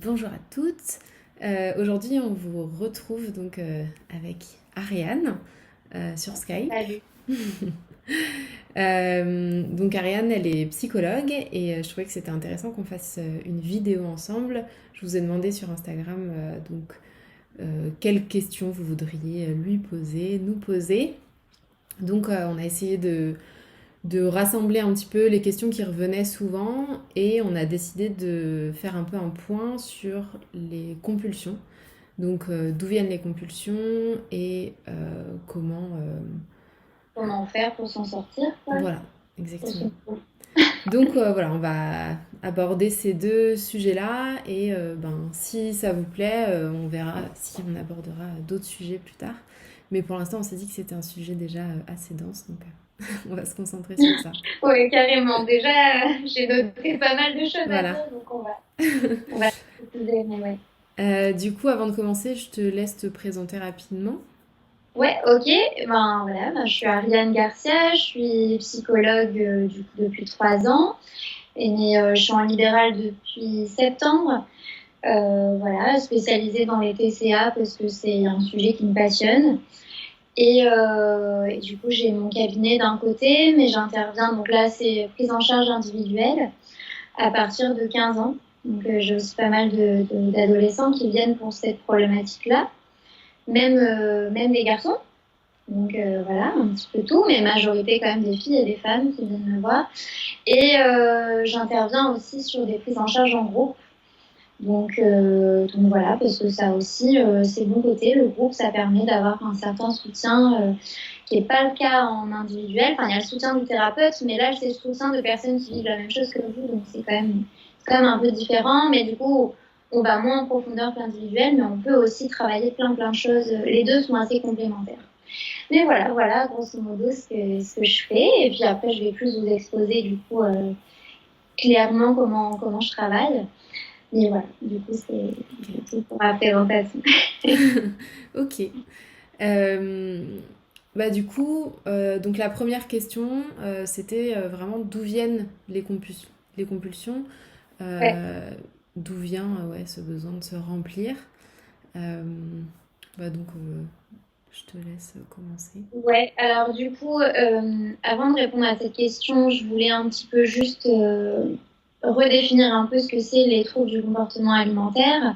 Bonjour à toutes. Aujourd'hui, on vous retrouve donc avec Ariane sur Skype. Salut. Donc Ariane, elle est psychologue et je trouvais que c'était intéressant qu'on fasse une vidéo ensemble. Je vous ai demandé sur Instagram quelles questions vous voudriez lui poser, nous poser. Donc on a essayé de rassembler un petit peu les questions qui revenaient souvent et on a décidé de faire un peu un point sur les compulsions. Donc d'où viennent les compulsions et comment... Comment faire pour s'en sortir, quoi? Voilà, Pour se- exactement. Donc voilà, on va aborder ces deux sujets-là et si ça vous plaît, on verra si on abordera d'autres sujets plus tard. Mais pour l'instant, on s'est dit que c'était un sujet déjà assez dense, donc on va se concentrer sur ça. Oui, carrément. Déjà, j'ai noté pas mal de choses à Voilà. dire, donc on va préciser, mais ouais. Du coup, avant de commencer, je te laisse te présenter rapidement. Ouais, ok. Ben voilà, je suis Ariane Garcia, je suis psychologue du coup depuis 3 ans, je suis en libéral depuis septembre. Voilà, spécialisée dans les TCA parce que c'est un sujet qui me passionne. Et du coup, j'ai mon cabinet d'un côté, mais j'interviens. Donc là, c'est prise en charge individuelle à partir de 15 ans. Donc j'ai aussi pas mal d'adolescents qui viennent pour cette problématique-là, même des garçons. Donc voilà, un petit peu tout, mais majorité quand même des filles et des femmes qui viennent me voir. Et j'interviens aussi sur des prises en charge en groupe. Donc voilà, parce que ça aussi, c'est bon côté. Le groupe, ça permet d'avoir un certain soutien qui n'est pas le cas en individuel. Enfin, il y a le soutien du thérapeute, mais là, c'est le soutien de personnes qui vivent la même chose que vous, donc c'est quand même un peu différent. Mais du coup, on va moins en profondeur que l'individuel, mais on peut aussi travailler plein de choses. Les deux sont assez complémentaires. Mais voilà, grosso modo, ce que je fais. Et puis après, je vais plus vous exposer, du coup, clairement comment je travaille. Mais voilà, du coup, c'est tout pour la présentation. Ok. Du coup, donc la première question, c'était vraiment d'où viennent les compulsions, Ouais. euh, d'où vient ouais, ce besoin de se remplir. Euh, donc, je te laisse commencer. Ouais, alors du coup, avant de répondre à cette question, je voulais un petit peu juste redéfinir un peu ce que c'est les troubles du comportement alimentaire.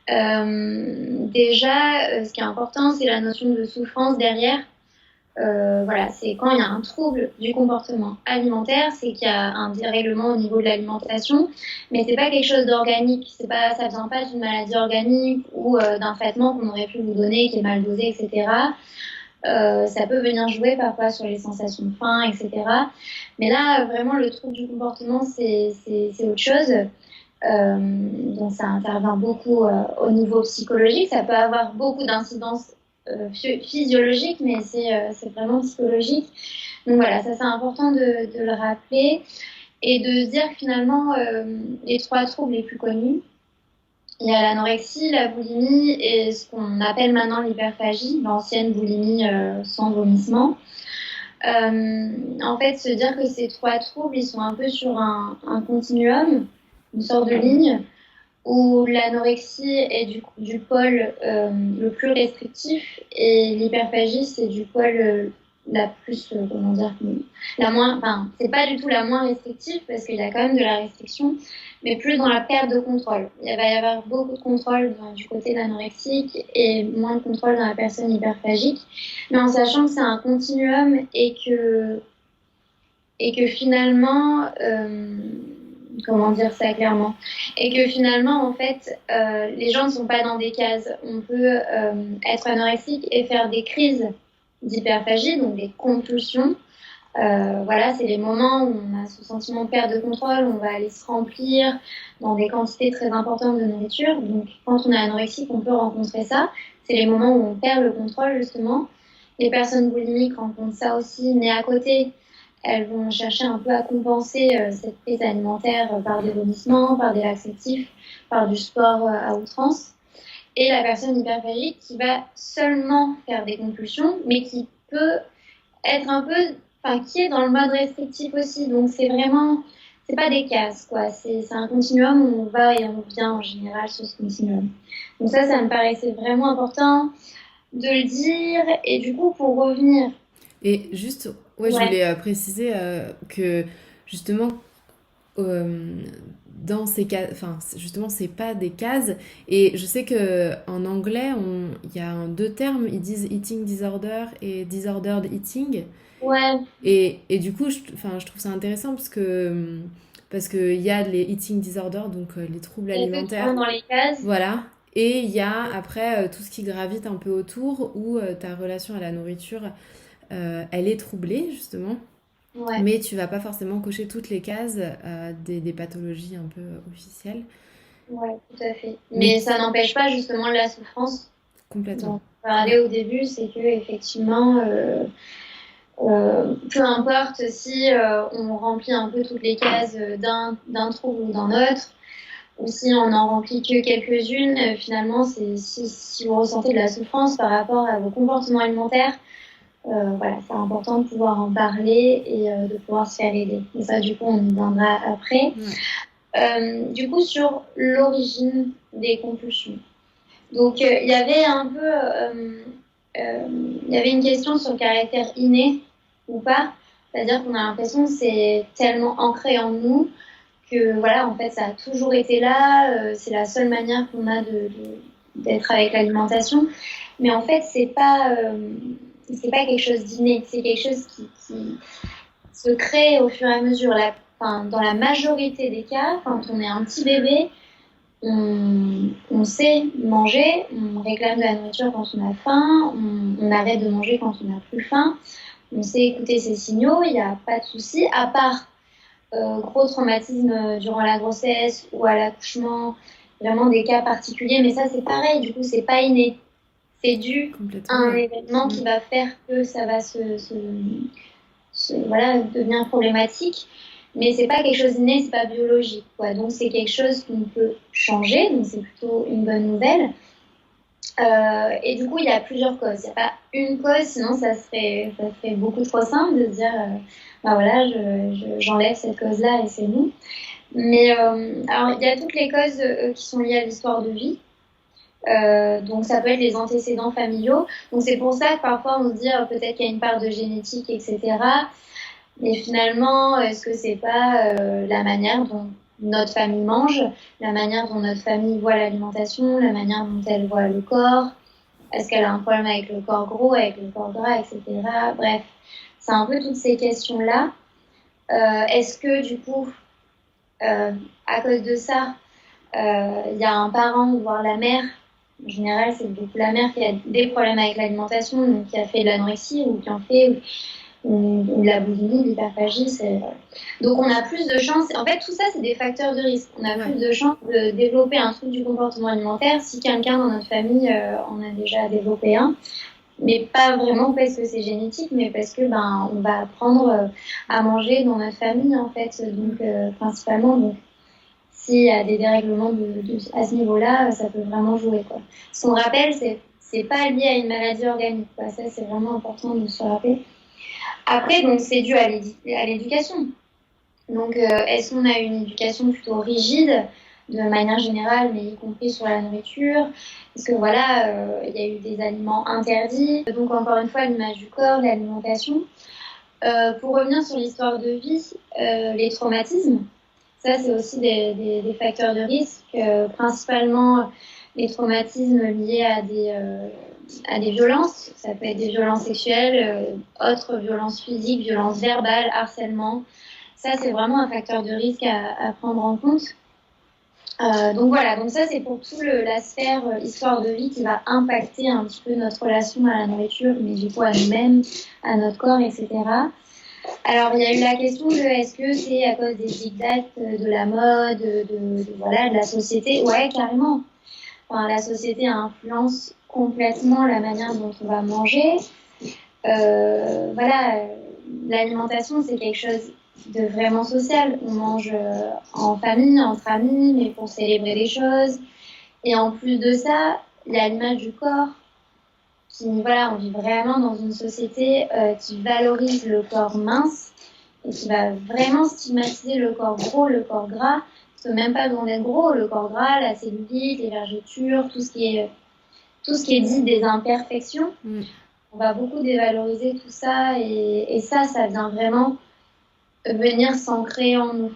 Déjà, ce qui est important, c'est la notion de souffrance derrière. Voilà, c'est quand il y a un trouble du comportement alimentaire, c'est qu'il y a un dérèglement au niveau de l'alimentation, mais c'est pas quelque chose d'organique, c'est pas, ça vient pas d'une maladie organique ou d'un traitement qu'on aurait pu vous donner qui est mal dosé, etc. Ça peut venir jouer parfois sur les sensations de faim, etc. Mais là, vraiment, le trouble du comportement, c'est autre chose. Donc ça intervient beaucoup au niveau psychologique. Ça peut avoir beaucoup d'incidences physiologiques, mais c'est vraiment psychologique. Donc voilà, ça c'est important de le rappeler et de se dire que finalement, les trois troubles les plus connus, il y a l'anorexie, la boulimie et ce qu'on appelle maintenant l'hyperphagie, l'ancienne boulimie sans vomissement. En fait, se dire que ces trois troubles, ils sont un peu sur un continuum, une sorte de ligne, où l'anorexie est du pôle le plus restrictif et l'hyperphagie, c'est du pôle la plus, comment dire, la moins, enfin, c'est pas du tout la moins restrictive parce qu'il y a quand même de la restriction, mais plus dans la perte de contrôle. Il va y avoir beaucoup de contrôle du côté de l'anorexique et moins de contrôle dans la personne hyperphagique, mais en sachant que c'est un continuum et que finalement, comment dire ça clairement, et que finalement, en fait, les gens ne sont pas dans des cases. On peut être anorexique et faire des crises d'hyperphagie, donc des compulsions. Voilà, c'est les moments où on a ce sentiment de perte de contrôle, on va aller se remplir dans des quantités très importantes de nourriture. Donc, quand on est anorexique, on peut rencontrer ça. C'est les moments où on perd le contrôle, justement. Les personnes boulimiques rencontrent ça aussi, mais à côté, elles vont chercher un peu à compenser cette prise alimentaire par des vomissements, par des laxatifs, par du sport à outrance. Et la personne hyperphagique qui va seulement faire des compulsions, mais qui peut être un peu, enfin, qui est dans le mode restrictif aussi. Donc c'est vraiment c'est pas des cases, quoi. C'est un continuum où on va et on vient en général sur ce continuum. Donc ça me paraissait vraiment important de le dire. Et du coup, pour revenir, Et juste, ouais, je ouais, voulais préciser que justement, euh, dans ces cas, enfin, justement, c'est pas des cases. Et je sais que en anglais, il y a deux termes, ils disent eating disorder et disordered eating. ouais, Et du coup, enfin, je trouve ça intéressant parce que il y a les eating disorders, donc les troubles et ceux qui rentrent alimentaires, dans les cases, voilà. Et il y a après tout ce qui gravite un peu autour, où ta relation à la nourriture, elle est troublée, justement. ouais, Mais tu vas pas forcément cocher toutes les cases des pathologies un peu officielles. ouais, tout à fait. Mais Mais ça n'empêche pas justement la souffrance complètement. dont on parlait Ouais. au début, c'est que effectivement, peu importe si on remplit un peu toutes les cases d'un trouble ou d'un autre, ou si on n'en remplit que quelques-unes, finalement, si vous ressentez de la souffrance par rapport à vos comportements alimentaires, voilà, c'est important de pouvoir en parler et de pouvoir se faire aider. Et ça, du coup, on y viendra après. Ouais. Du coup, sur l'origine des compulsions. Donc, il y avait un peu, il y avait une question sur le caractère inné ou pas. C'est-à-dire qu'on a l'impression que c'est tellement ancré en nous que voilà, en fait, ça a toujours été là. C'est la seule manière qu'on a d'être avec l'alimentation. Mais en fait, c'est pas quelque chose d'inné. C'est quelque chose qui se crée au fur et à mesure. Enfin, dans la majorité des cas, quand on est un petit bébé, on sait manger, on réclame de la nourriture quand on a faim, on arrête de manger quand on n'a plus faim, on sait écouter ses signaux, il n'y a pas de souci, à part gros traumatisme durant la grossesse ou à l'accouchement, vraiment des cas particuliers, mais ça c'est pareil, du coup c'est pas inné, c'est dû à Complètement, un ouais. événement Mm. qui va faire que ça va voilà, devenir problématique. Mais c'est pas quelque chose d'inné, c'est pas biologique, quoi. Donc c'est quelque chose qu'on peut changer, donc c'est plutôt une bonne nouvelle. Et du coup, il y a plusieurs causes. Il n'y a pas une cause, sinon ça serait beaucoup trop simple de se dire, bah voilà, j'enlève cette cause-là et c'est bon. Mais alors, il y a toutes les causes qui sont liées à l'histoire de vie. Donc ça peut être les antécédents familiaux. Donc c'est pour ça que parfois on se dit peut-être qu'il y a une part de génétique, etc. Mais finalement, est-ce que c'est pas la manière dont notre famille mange, la manière dont notre famille voit l'alimentation, la manière dont elle voit le corps? Est-ce qu'elle a un problème avec le corps gros, avec le corps gras, etc. Bref, c'est un peu toutes ces questions-là. Est-ce que du coup, euh, à cause de ça, il y a un parent, voire la mère, en général, c'est beaucoup la mère qui a des problèmes avec l'alimentation, donc qui a fait de l'anorexie ou qui en fait, ou de la boulimie, de l'hyperphagie. Donc on a plus de chances, en fait tout ça c'est des facteurs de risque, on a Ouais. plus de chances de développer un trouble du comportement alimentaire si quelqu'un dans notre famille en a déjà développé un, mais pas vraiment parce que c'est génétique, mais parce que ben on va apprendre à manger dans notre famille en fait, donc principalement. Donc s'il y a des dérèglements à ce niveau-là, ça peut vraiment jouer, quoi. Ce qu'on rappelle, c'est pas lié à une maladie organique, quoi. Ça c'est vraiment important de se rappeler. Après, donc, c'est dû à l'éducation. Donc, est-ce qu'on a une éducation plutôt rigide, de manière générale, mais y compris sur la nourriture? Parce que voilà, il y a eu des aliments interdits. Donc, encore une fois, l'image du corps, l'alimentation. Pour revenir sur l'histoire de vie, les traumatismes, ça, c'est aussi des facteurs de risque, principalement les traumatismes liés à des violences. Ça peut être des violences sexuelles, autres violences physiques, violences verbales, harcèlement. Ça, c'est vraiment un facteur de risque à prendre en compte. Donc voilà, donc ça c'est pour tout la sphère histoire de vie qui va impacter un petit peu notre relation à la nourriture, mais du coup à nous-mêmes, à notre corps, etc. Alors il y a eu la question de est-ce que c'est à cause des dictats de la mode, voilà, de la société? Ouais, carrément. Enfin, la société influence complètement la manière dont on va manger. Voilà, l'alimentation, c'est quelque chose de vraiment social. On mange en famille, entre amis, mais pour célébrer des choses. Et en plus de ça, il y a l'image du corps qui, voilà, on vit vraiment dans une société qui valorise le corps mince et qui va vraiment stigmatiser le corps gros, le corps gras. Parce que même pas besoin d'être gros, le corps gras, la cellulite, les vergetures, tout ce qui est dit des imperfections. Mm. On va beaucoup dévaloriser tout ça et ça vient vraiment venir s'ancrer en nous.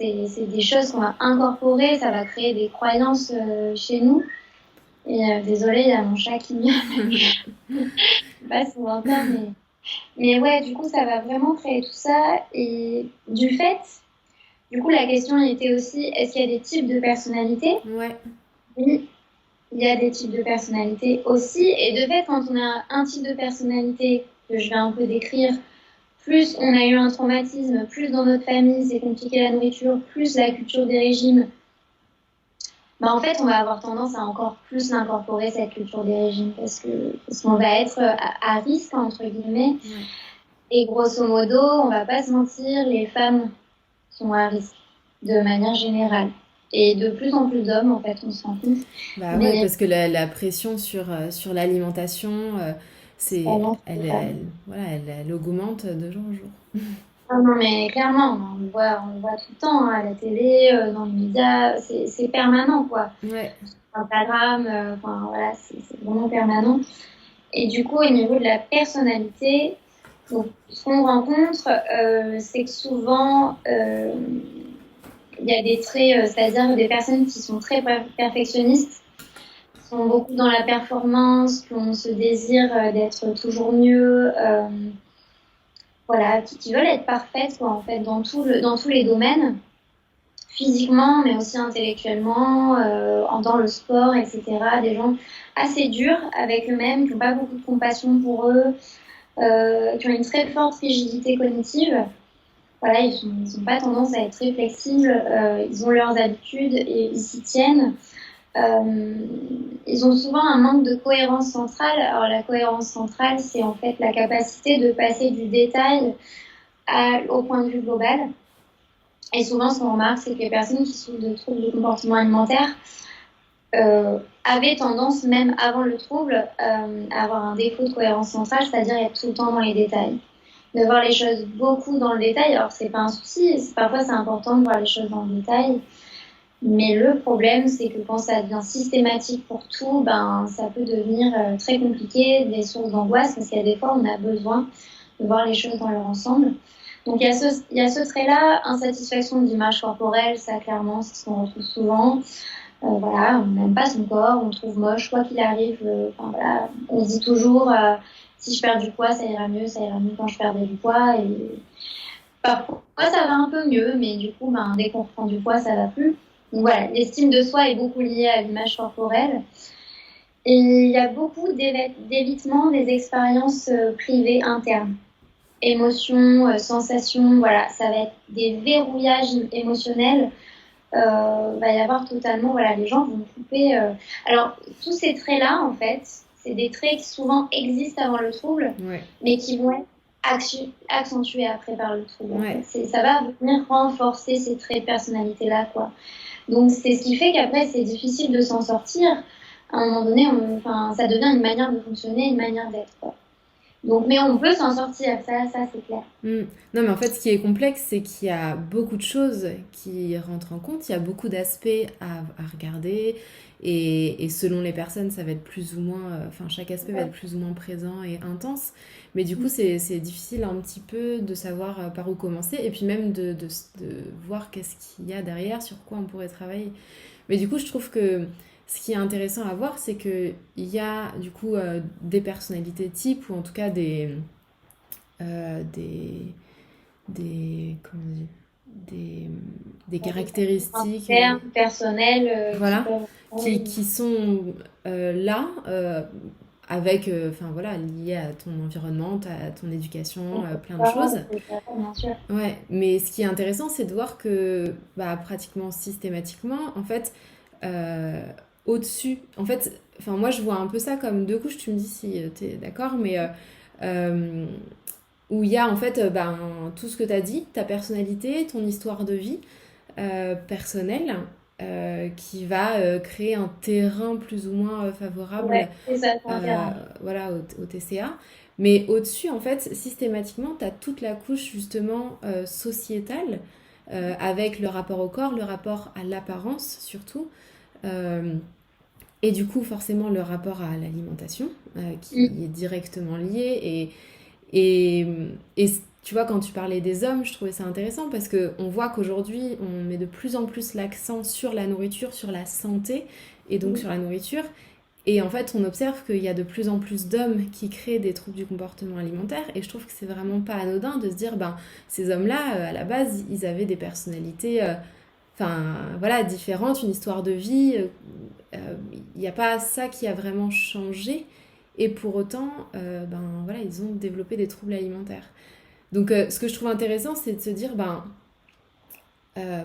C'est des choses qu'on va incorporer, ça va créer des croyances chez nous. Et désolée, il y a mon chat qui miaule. Pas souvent ça, mais ouais, du coup, ça va vraiment créer tout ça. Et du coup, la question était aussi, est-ce qu'il y a des types de personnalités? Ouais. Oui, il y a des types de personnalités aussi. Et de fait, quand on a un type de personnalité que je vais un peu décrire, plus on a eu un traumatisme, plus dans notre famille c'est compliqué la nourriture, plus la culture des régimes, bah en fait on va avoir tendance à encore plus l'incorporer cette culture des régimes parce qu'on va être à risque entre guillemets. Ouais. Et grosso modo, on va pas se mentir, les femmes sont à risque de manière générale. Et de plus en plus d'hommes, en fait, on se rend compte. Bah ouais, Mais parce que la pression sur l'alimentation, voilà, elle augmente de jour en jour. ah non, mais clairement, on le voit tout le temps, hein, à la télé, dans les médias, c'est permanent, quoi. Ouais. Instagram, enfin voilà, c'est vraiment permanent. Et du coup, au niveau de la personnalité, donc, ce qu'on rencontre, c'est que souvent, il y a des traits, c'est-à-dire des personnes qui sont très perfectionnistes, qui sont beaucoup dans la performance, qui ont ce désir d'être toujours mieux, voilà, qui veulent être parfaites, quoi, en fait, dans tous les domaines, physiquement, mais aussi intellectuellement, dans le sport, etc. Des gens assez durs avec eux-mêmes, qui n'ont pas beaucoup de compassion pour eux, qui ont une très forte rigidité cognitive. Voilà, ils sont pas tendance à être très flexibles, ils ont leurs habitudes et ils s'y tiennent. Euh, Ils ont souvent un manque de cohérence centrale. Alors la cohérence centrale, c'est en fait la capacité de passer du détail au point de vue global. Et souvent, ce qu'on remarque, c'est que les personnes qui souffrent de troubles de comportement alimentaire avaient tendance, même avant le trouble, à avoir un défaut de cohérence centrale, c'est-à-dire être tout le temps dans les détails. De voir les choses beaucoup dans le détail, alors c'est pas un souci, parfois c'est important de voir les choses dans le détail, mais le problème c'est que quand ça devient systématique pour tout, ben ça peut devenir très compliqué, des sources d'angoisse, parce qu'il y a des fois on a besoin de voir les choses dans leur ensemble. Donc il y a ce trait-là, insatisfaction d'image corporelle, ça clairement c'est ce qu'on retrouve souvent. Voilà, on n'aime pas son corps, on le trouve moche, quoi qu'il arrive. Enfin voilà, on se dit toujours si je perds du poids, ça ira mieux quand je perdrai du poids. Et parfois ça va un peu mieux, mais du coup, ben, dès qu'on reprend du poids, ça va plus. Donc voilà, l'estime de soi est beaucoup liée à l'image corporelle. Et il y a beaucoup d'évitement des expériences privées internes. Émotions, sensations, voilà, ça va être des verrouillages émotionnels. Va y avoir totalement, voilà, les gens vont couper. Alors, tous ces traits-là, en fait, c'est des traits qui souvent existent avant le trouble, Ouais. mais qui vont être accentués après par le trouble. En Ouais. fait. Ça va venir renforcer ces traits de personnalité-là, quoi. Donc, c'est ce qui fait qu'après, c'est difficile de s'en sortir. À un moment donné, enfin, ça devient une manière de fonctionner, une manière d'être, quoi. Donc, mais on peut s'en sortir, ça c'est clair. Mm. Non, mais en fait, ce qui est complexe, c'est qu'il y a beaucoup de choses qui rentrent en compte, il y a beaucoup d'aspects à regarder, et selon les personnes, ça va être plus ou moins, enfin, chaque aspect va être plus ou moins présent et intense, mais du coup, c'est difficile un petit peu de savoir par où commencer, et puis même de voir qu'est-ce qu'il y a derrière, sur quoi on pourrait travailler. Mais du coup, je trouve que ce qui est intéressant à voir, c'est qu'il y a du coup des personnalités types, ou en tout cas euh, des, comment on dit, des caractéristiques, Interne, personnel, qui voilà, peuvent. qui sont là, avec, enfin voilà, liées à ton environnement, à ton éducation, plein de choses. Bien sûr. Ouais, mais ce qui est intéressant, c'est de voir que bah, pratiquement systématiquement, en fait, euh, au-dessus, en fait, enfin moi je vois un peu ça comme deux couches, tu me dis si tu es d'accord, mais euh, où il y a en fait ben, tout ce que tu as dit, ta personnalité, ton histoire de vie personnelle, qui va créer un terrain plus ou moins favorable Ouais, c'est ça, c'est euh, intéressant. voilà, au TCA. Mais au-dessus, en fait, systématiquement, tu as toute la couche justement sociétale, avec le rapport au corps, le rapport à l'apparence surtout. Euh, et du coup, forcément, le rapport à l'alimentation, qui Mm. est directement lié. Et, et tu vois, quand tu parlais des hommes, je trouvais ça intéressant parce qu'on voit qu'aujourd'hui, on met de plus en plus l'accent sur la nourriture, sur la santé et donc Mm. sur la nourriture. Et en fait, on observe qu'il y a de plus en plus d'hommes qui créent des troubles du comportement alimentaire. Et je trouve que c'est vraiment pas anodin de se dire, ben, ces hommes-là, à la base, ils avaient des personnalités, enfin, voilà, différentes, une histoire de vie. Il n'y a pas ça qui a vraiment changé. Et pour autant, ben, voilà, ils ont développé des troubles alimentaires. Donc, ce que je trouve intéressant, c'est de se dire, ben,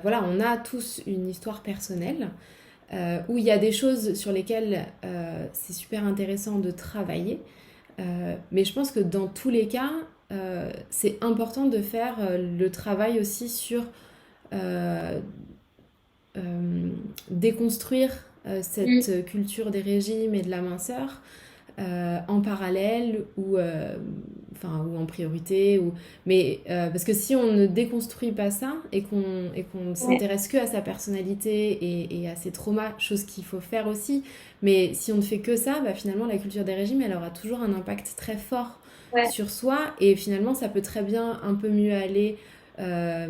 voilà, on a tous une histoire personnelle où il y a des choses sur lesquelles c'est super intéressant de travailler. Mais je pense que dans tous les cas, c'est important de faire le travail aussi sur euh, déconstruire Mm. cette culture des régimes et de la minceur en parallèle ou en priorité. Parce que si on ne déconstruit pas ça et qu'on ne Ouais, s'intéresse que à sa personnalité et à ses traumas, chose qu'il faut faire aussi, mais si on ne fait que ça, bah, finalement la culture des régimes, elle aura toujours un impact très fort ouais. sur soi et finalement ça peut très bien un peu mieux aller à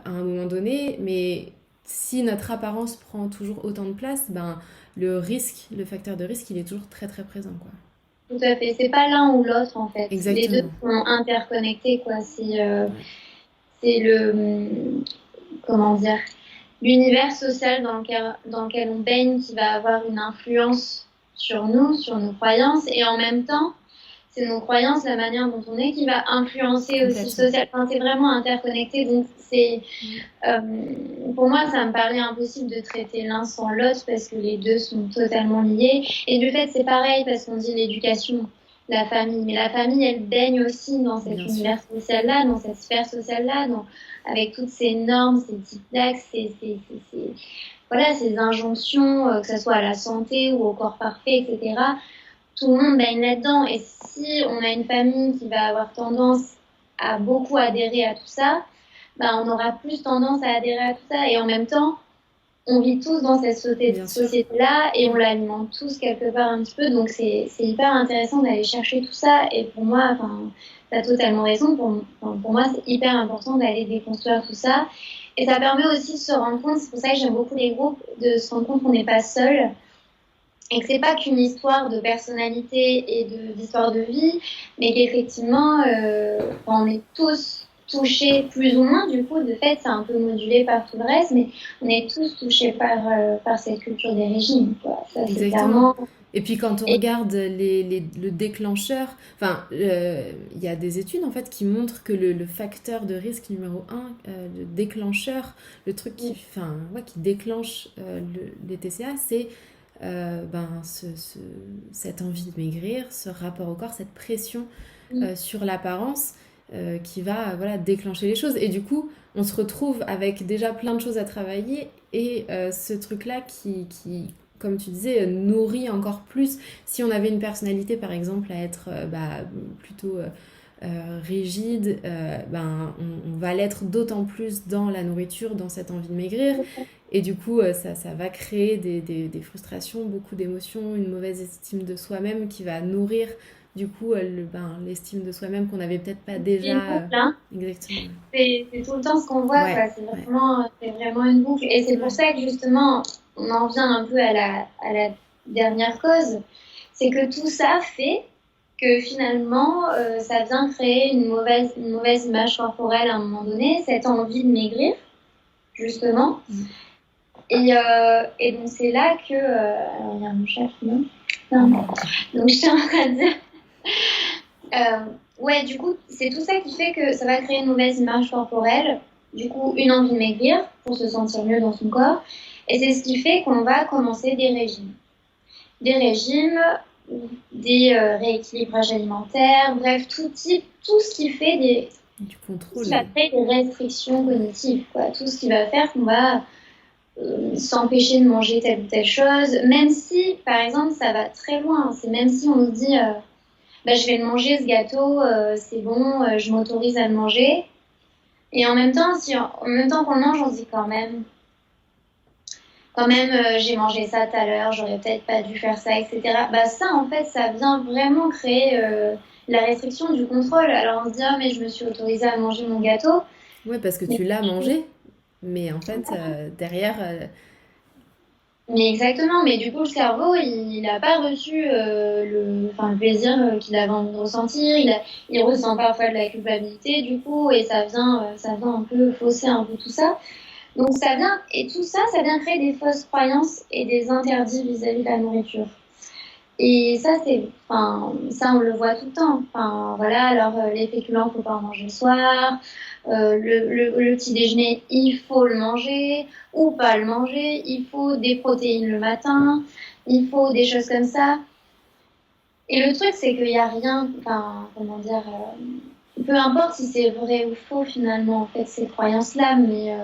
un moment donné, mais si notre apparence prend toujours autant de place, ben, le risque, le facteur de risque, il est toujours très très présent, quoi. Tout à fait. C'est pas l'un ou l'autre en fait. Les deux Exactement. sont interconnectés, quoi. Ouais. C'est comment dire, l'univers social dans lequel on baigne qui va avoir une influence sur nous, sur nos croyances, et en même temps, c'est nos croyances, la manière dont on est qui va influencer aussi Complètement. social. Enfin, c'est vraiment interconnecté. Donc, Mm. euh, pour moi, ça me paraît impossible de traiter l'un sans l'autre parce que les deux sont totalement liés. Et du fait, c'est pareil parce qu'on dit l'éducation, la famille. Mais la famille, elle baigne aussi dans cet Bien sûr. univers social-là, dans cette sphère sociale-là, avec toutes ces normes, ces types d'axes, voilà, ces injonctions, que ce soit à la santé ou au corps parfait, etc. Tout le monde baigne là-dedans. Et si on a une famille qui va avoir tendance à beaucoup adhérer à tout ça, bah, on aura plus tendance à adhérer à tout ça. Et en même temps, on vit tous dans cette Bien sûr. société-là et on Mm. l'alimente tous quelque part un petit peu. Donc, c'est hyper intéressant d'aller chercher tout ça. Et pour moi, enfin, tu as totalement raison. Pour moi, c'est hyper important d'aller déconstruire tout ça. Et ça permet aussi de se rendre compte, c'est pour ça que j'aime beaucoup les groupes, de se rendre compte qu'on n'est pas seul et que c'est pas qu'une histoire de personnalité et d'histoire de vie, mais qu'effectivement, on est tous touchés plus ou moins, du coup, de fait, c'est un peu modulé par tout le reste, mais on est tous touchés par cette culture des régimes, quoi. Ça, c'est Exactement. clairement... Et puis quand on Et, regarde le déclencheur, enfin, il y a des études en fait qui montrent que le facteur de risque numéro un, le déclencheur, le truc enfin, ouais, qui déclenche les TCA, c'est ben, cette envie de maigrir, ce rapport au corps, cette pression sur l'apparence qui va voilà, déclencher les choses. Et du coup, on se retrouve avec déjà plein de choses à travailler et ce truc-là qui, comme tu disais, nourrit encore plus. Si on avait une personnalité, par exemple, à être bah, plutôt rigide, ben, on va l'être d'autant plus dans la nourriture, dans cette envie de maigrir. Et du coup, ça va créer des frustrations, beaucoup d'émotions, une mauvaise estime de soi-même qui va nourrir du coup l'estime de soi-même qu'on n'avait peut-être pas c'est une déjà. boucle, hein. Exactement. C'est tout le temps ce qu'on voit, Ouais, quoi. ouais, C'est vraiment une boucle. Et c'est pour ouais. ça que justement, on en vient un peu à la dernière cause. C'est que tout ça fait que finalement, ça vient créer une mauvaise image corporelle à un moment donné, cette envie de maigrir, justement. Mm. Et donc, c'est là que. Alors, il y a mon chef, non? Non. Donc, je suis en train de dire. Ouais, du coup, c'est tout ça qui fait que ça va créer une mauvaise image corporelle, du coup, une envie de maigrir pour se sentir mieux dans son corps. Et c'est ce qui fait qu'on va commencer des régimes. Des régimes, des rééquilibrages alimentaires, bref, tout ce qui fait Du tout ce contrôle. qui va créer des restrictions cognitives, quoi. Tout ce qui va faire qu'on va s'empêcher de manger telle ou telle chose, même si, par exemple, ça va très loin. C'est même si on nous dit bah, je vais le manger ce gâteau, c'est bon, je m'autorise à le manger. Et en même temps, si en même temps qu'on le mange, on se dit quand même, j'ai mangé ça tout à l'heure, j'aurais peut-être pas dû faire ça, etc. Bah ça, en fait, ça vient vraiment créer la restriction du contrôle. Alors on se dit, ah, mais je me suis autorisée à manger mon gâteau. Ouais, parce que Mais, tu l'as mangé, mais en fait, derrière, mais exactement, mais du coup, le cerveau, il n'a pas reçu enfin, le plaisir qu'il avait envie de ressentir. Il ressent parfois de la culpabilité, du coup, et ça vient un peu fausser un peu tout ça. Donc ça vient, et tout ça, ça vient créer des fausses croyances et des interdits vis-à-vis de la nourriture. Et ça, enfin, ça, on le voit tout le temps. Enfin, voilà, alors les féculents, faut pas en manger le soir. Le petit déjeuner, il faut le manger ou pas le manger. Il faut des protéines le matin. Il faut des choses comme ça. Et le truc, c'est qu'il n'y a rien, enfin, comment dire, peu importe si c'est vrai ou faux finalement, en fait, ces croyances-là, mais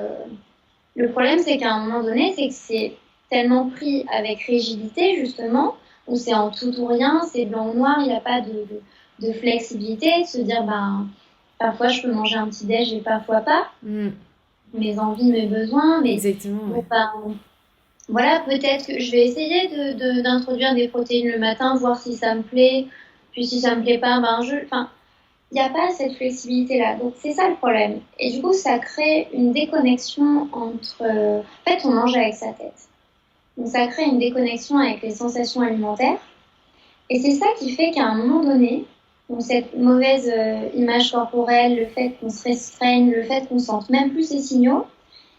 le problème, c'est qu'à un moment donné, c'est que c'est tellement pris avec rigidité, justement, où c'est en tout ou rien, c'est blanc ou noir, il n'y a pas de flexibilité, de se dire, ben, parfois je peux manger un petit déj et parfois pas, mes envies, mes besoins, mais exactement, bon, ouais. ben, voilà, peut-être que je vais essayer d'introduire des protéines le matin, voir si ça me plaît, puis si ça me plaît pas, ben, enfin, il n'y a pas cette flexibilité-là. Donc, c'est ça le problème. Et du coup, ça crée une déconnexion entre... En fait, on mange avec sa tête. Donc, ça crée une déconnexion avec les sensations alimentaires. Et c'est ça qui fait qu'à un moment donné, donc cette mauvaise image corporelle, le fait qu'on se restreigne, le fait qu'on sente même plus ces signaux,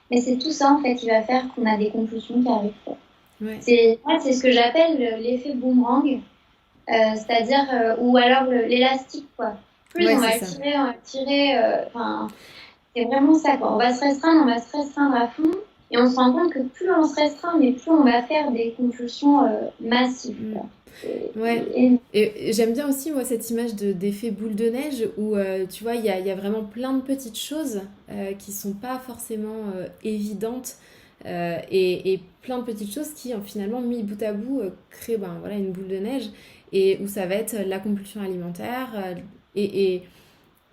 mais c'est tout ça, en fait, qui va faire qu'on a des compulsions qui arrivent. Ouais, C'est ce que j'appelle l'effet boomerang. C'est-à-dire, ou alors l'élastique, quoi. Plus ouais, on c'est va le ça. tirer, enfin, c'est vraiment ça, quoi. On va se restreindre à fond, et on se rend compte que plus on se restreint, mais plus on va faire des compulsions massives, Mm. quoi. C'est- Ouais. et- Et j'aime bien aussi, moi, cette image d'effet boule de neige où, tu vois, il y a vraiment plein de petites choses qui sont pas forcément évidentes et plein de petites choses qui, finalement, mis bout à bout, créent ben, voilà, une boule de neige et où ça va être la compulsion alimentaire et, et,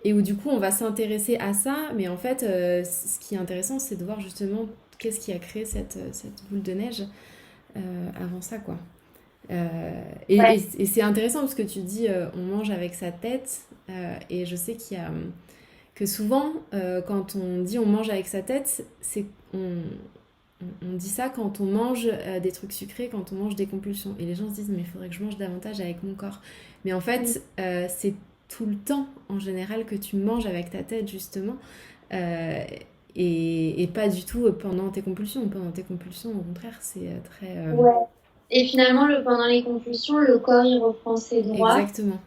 et où, du coup, on va s'intéresser à ça. Mais en fait, ce qui est intéressant, c'est de voir justement qu'est-ce qui a créé cette boule de neige avant ça, quoi. ouais, Et c'est intéressant parce que tu dis on mange avec sa tête et je sais qu'il y a que souvent quand on dit on mange avec sa tête c'est on dit ça quand on mange des trucs sucrés, quand on mange des compulsions et les gens se disent mais il faudrait que je mange davantage avec mon corps, mais en fait c'est tout le temps en général que tu manges avec ta tête justement euh, et pas du tout pendant tes compulsions au contraire c'est très ouais. Et finalement, pendant les compulsions, le corps, il reprend ses droits. exactement.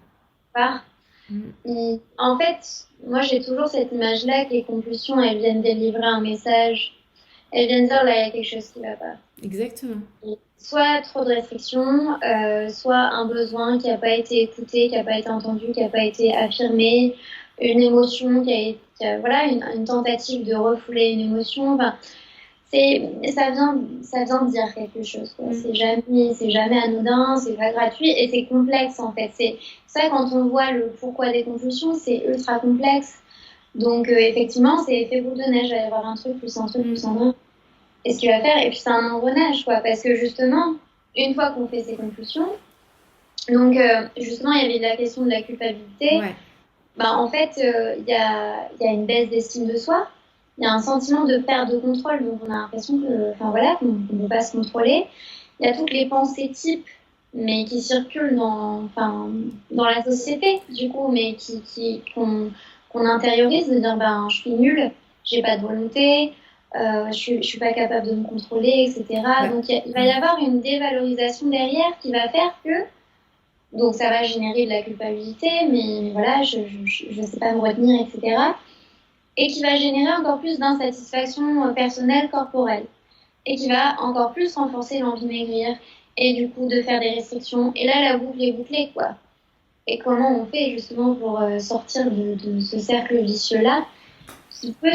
Part. Mm. En fait, moi, j'ai toujours cette image-là que les compulsions, elles viennent délivrer un message. Elles viennent dire, là, il y a quelque chose qui va pas. Exactement. Soit trop de restrictions, soit un besoin qui n'a pas été écouté, qui n'a pas été entendu, qui n'a pas été affirmé, une émotion voilà, une tentative de refouler une émotion. Enfin, ça vient de dire quelque chose, quoi. Mm. C'est jamais anodin, c'est pas gratuit et c'est complexe en fait. C'est ça quand on voit le pourquoi des compulsions, c'est ultra complexe. Donc effectivement, c'est effet boule de neige, il va y avoir un truc plus un truc Mm. plus un truc. Et ce qu'il va faire, et puis c'est un engrenage, quoi, parce que justement, une fois qu'on fait ces compulsions, donc justement, il y avait la question de la culpabilité, Ouais. bah, en fait, il y a une baisse d'estime de soi, il y a un sentiment de perte de contrôle, donc on a l'impression que, enfin voilà, qu'on ne peut pas se contrôler. Il y a toutes les pensées types, mais qui circulent enfin, dans la société, du coup, mais qu'on intériorise, de dire, ben, je suis nulle, j'ai pas de volonté, je suis pas capable de me contrôler, etc. Bah, Donc il va y mm. avoir une dévalorisation derrière qui va faire que donc ça va générer de la culpabilité, mais voilà, je sais pas me retenir, etc. Et qui va générer encore plus d'insatisfaction personnelle, corporelle. Et qui va encore plus renforcer l'envie de maigrir et du coup de faire des restrictions. Et là, la boucle est bouclée, quoi. Et comment on fait justement pour sortir de ce cercle vicieux-là qui peut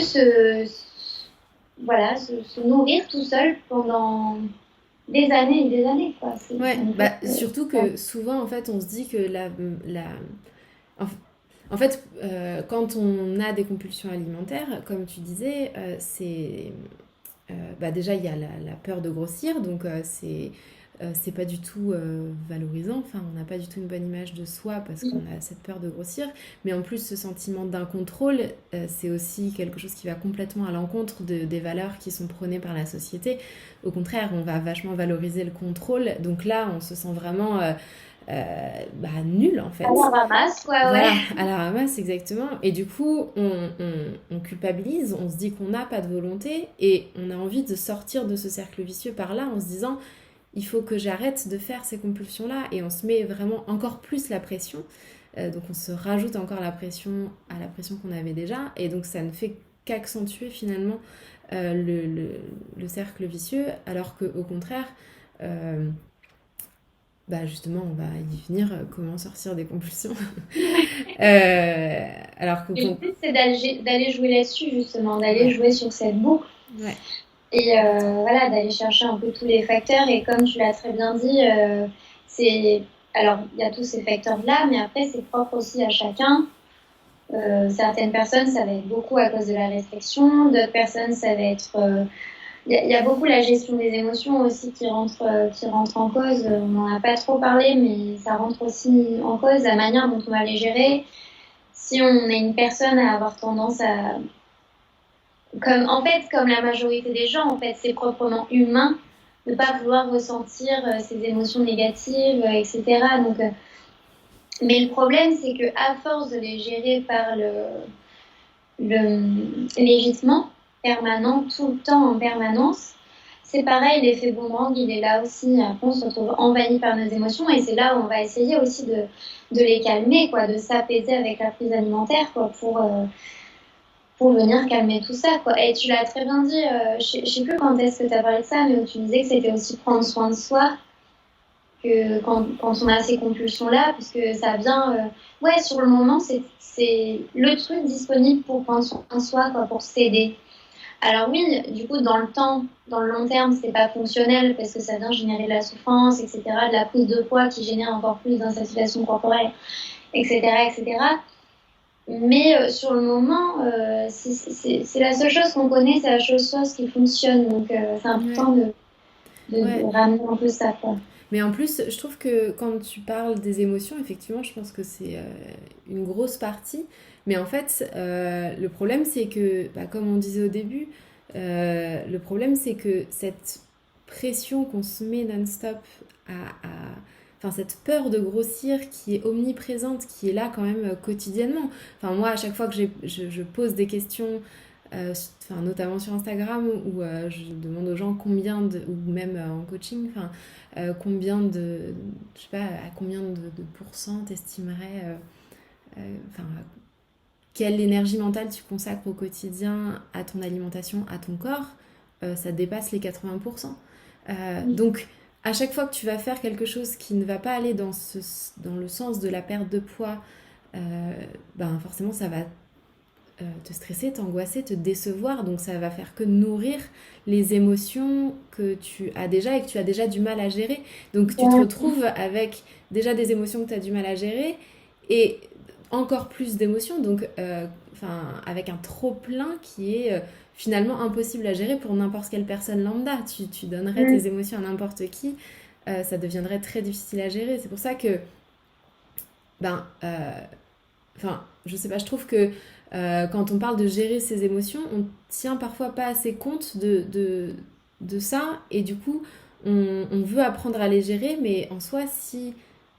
voilà, se nourrir tout seul pendant... des années et des années, quoi. Ouais, En bah fait, surtout ouais. que souvent en fait on se dit que en, en fait quand on a des compulsions alimentaires, comme tu disais, bah déjà il y a la peur de grossir, donc c'est pas du tout valorisant, enfin on n'a pas du tout une bonne image de soi parce qu'on a cette peur de grossir, mais en plus ce sentiment d'incontrôle, c'est aussi quelque chose qui va complètement à l'encontre des valeurs qui sont prônées par la société. Au contraire, on va vachement valoriser le contrôle, donc là on se sent vraiment bah, nul en À la fait. ramasse, ouais, ouais. Voilà, à la ramasse, exactement. Et du coup, on culpabilise, on se dit qu'on n'a pas de volonté et on a envie de sortir de ce cercle vicieux par là en se disant il faut que j'arrête de faire ces compulsions-là et on se met vraiment encore plus la pression. Donc on se rajoute encore la pression à la pression qu'on avait déjà et donc ça ne fait qu'accentuer finalement le cercle vicieux alors qu'au contraire, euh, bah justement, on va y venir, comment sortir des compulsions. Alors que Et le bon, but, c'est d'aller jouer là-dessus, justement, d'aller ouais, jouer sur cette boucle ouais, et complètement. voilà, d'aller chercher un peu tous les facteurs. Et comme tu l'as très bien dit, c'est. Alors, il y a tous ces facteurs-là, mais après, c'est propre aussi à chacun. Certaines personnes, ça va être beaucoup à cause de la restriction. D'autres personnes, ça va être. Il y a beaucoup la gestion des émotions aussi qui rentre en cause. On n'en a pas trop parlé, mais ça rentre aussi en cause, la manière dont on va les gérer. Si on est une personne à avoir tendance à, comme la majorité des gens, en fait, c'est proprement humain de ne pas vouloir ressentir ces émotions négatives, etc. Donc, mais le problème, c'est que à force de les gérer par l'évitement permanent, tout le temps en permanence, c'est pareil, l'effet boomerang, il est là aussi. Après, on se retrouve envahi par nos émotions et c'est là où on va essayer aussi de les calmer, quoi, de s'apaiser avec la prise alimentaire, quoi, pour venir calmer tout ça, quoi. Et tu l'as très bien dit, je sais plus quand est-ce que tu as parlé de ça, mais où tu disais que c'était aussi prendre soin de soi, que quand on a ces compulsions-là, parce que ça vient, ouais, sur le moment, c'est le truc disponible pour prendre soin de soi, quoi, pour s'aider. Alors oui, du coup, dans le temps, dans le long terme, c'est pas fonctionnel parce que ça vient générer de la souffrance, etc., de la prise de poids qui génère encore plus d'insatisfaction corporelle, etc., etc. Mais sur le moment, c'est la seule chose qu'on connaît, c'est la seule chose qui fonctionne. Donc c'est Ouais, important de ouais. ramener un peu ça, quoi. Mais en plus, je trouve que quand tu parles des émotions, effectivement, je pense que c'est une grosse partie. Mais en fait, le problème, c'est que, bah, comme on disait au début, le problème, c'est que cette pression qu'on se met non-stop enfin, cette peur de grossir qui est omniprésente, qui est là quand même quotidiennement. Enfin, moi, à chaque fois que je pose des questions, enfin, notamment sur Instagram, où je demande aux gens combien ou même en coaching, enfin, combien je sais pas, à combien de pourcents t'estimerais, enfin, quelle énergie mentale tu consacres au quotidien à ton alimentation, à ton corps, ça dépasse les 80%. Donc, à chaque fois que tu vas faire quelque chose qui ne va pas aller dans le sens de la perte de poids, ben forcément ça va te stresser, t'angoisser, te décevoir. Donc ça va faire que nourrir les émotions que tu as déjà et que tu as déjà du mal à gérer. Donc tu te Ouais. retrouves avec déjà des émotions que tu as du mal à gérer et encore plus d'émotions. Donc avec un trop plein qui est finalement impossible à gérer pour n'importe quelle personne lambda. Tu donnerais Mm. tes émotions à n'importe qui, ça deviendrait très difficile à gérer. C'est pour ça que ben, enfin, je sais pas, je trouve que quand on parle de gérer ses émotions, on tient parfois pas assez compte de ça, et du coup, on veut apprendre à les gérer, mais en soi, si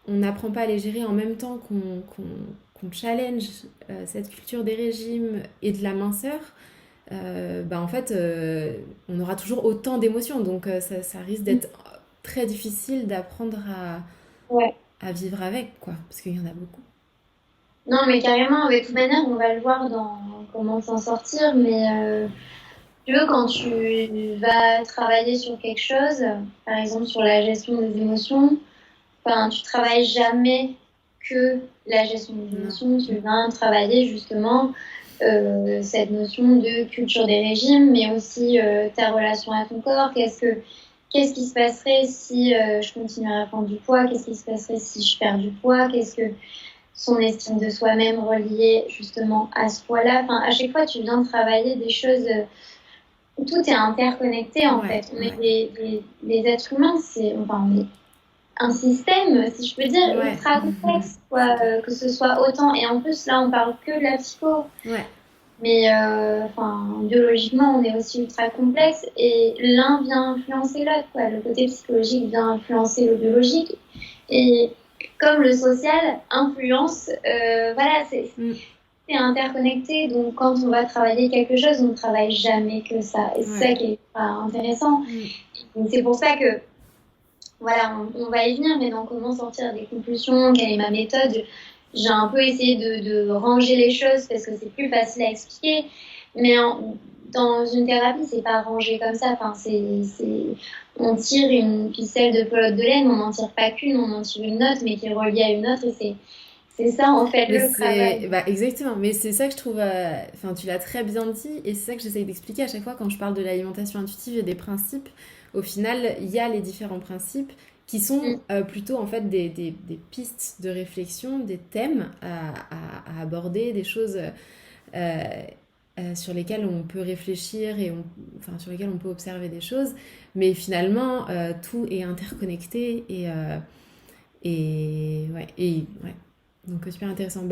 on n'apprend pas à les gérer en même temps qu'on challenge cette culture des régimes et de la minceur, bah en fait, on aura toujours autant d'émotions, donc ça risque d'être très difficile d'apprendre Ouais. à vivre avec, quoi, parce qu'il y en a beaucoup. Non, mais carrément, de toute manière, on va le voir dans comment s'en sortir, mais tu veux, quand tu vas travailler sur quelque chose, par exemple sur la gestion des émotions, enfin, tu travailles jamais que la gestion des Non. émotions, tu vas travailler justement cette notion de culture des régimes, mais aussi ta relation à ton corps, qu'est-ce qui se passerait si je continuerais à prendre du poids, qu'est-ce qui se passerait si je perds du poids, qu'est-ce que son estime de soi-même reliée justement à ce poids-là. Enfin, à chaque fois, tu viens travailler des choses, tout est interconnecté en Ouais, fait. On est ouais, des êtres humains, on est un système, si je peux dire, ouais. ultra complexe, C'est quoi, clair. que ce soit autant. Et en plus, là, on parle que de la psycho. Ouais, Mais biologiquement, on est aussi ultra complexe et l'un vient influencer l'autre, quoi. Le côté psychologique vient influencer le biologique. Et comme le social influence, voilà, mm, c'est interconnecté. Donc, quand on va travailler quelque chose, on ne travaille jamais que ça. Et c'est ouais, ça qui est intéressant. mm, Donc, c'est pour ça que voilà, on va y venir, mais dans comment sortir des conclusions, quelle est ma méthode, j'ai un peu essayé de ranger les choses parce que c'est plus facile à expliquer. Mais dans une thérapie, c'est pas rangé comme ça. Enfin, on tire une ficelle de pelote de laine, on n'en tire pas qu'une, on en tire une autre, mais qui est reliée à une autre, et c'est ça en fait mais le travail. c'est bah, exactement, mais c'est ça que je trouve enfin tu l'as très bien dit et c'est ça que j'essaye d'expliquer à chaque fois quand je parle de l'alimentation intuitive et des principes. Au final, il y a les différents principes qui sont Mm. plutôt en fait des pistes de réflexion, des thèmes à aborder, des choses sur lesquelles on peut réfléchir et enfin, sur lesquelles on peut observer des choses. Mais finalement, tout est interconnecté ouais. Donc super intéressant.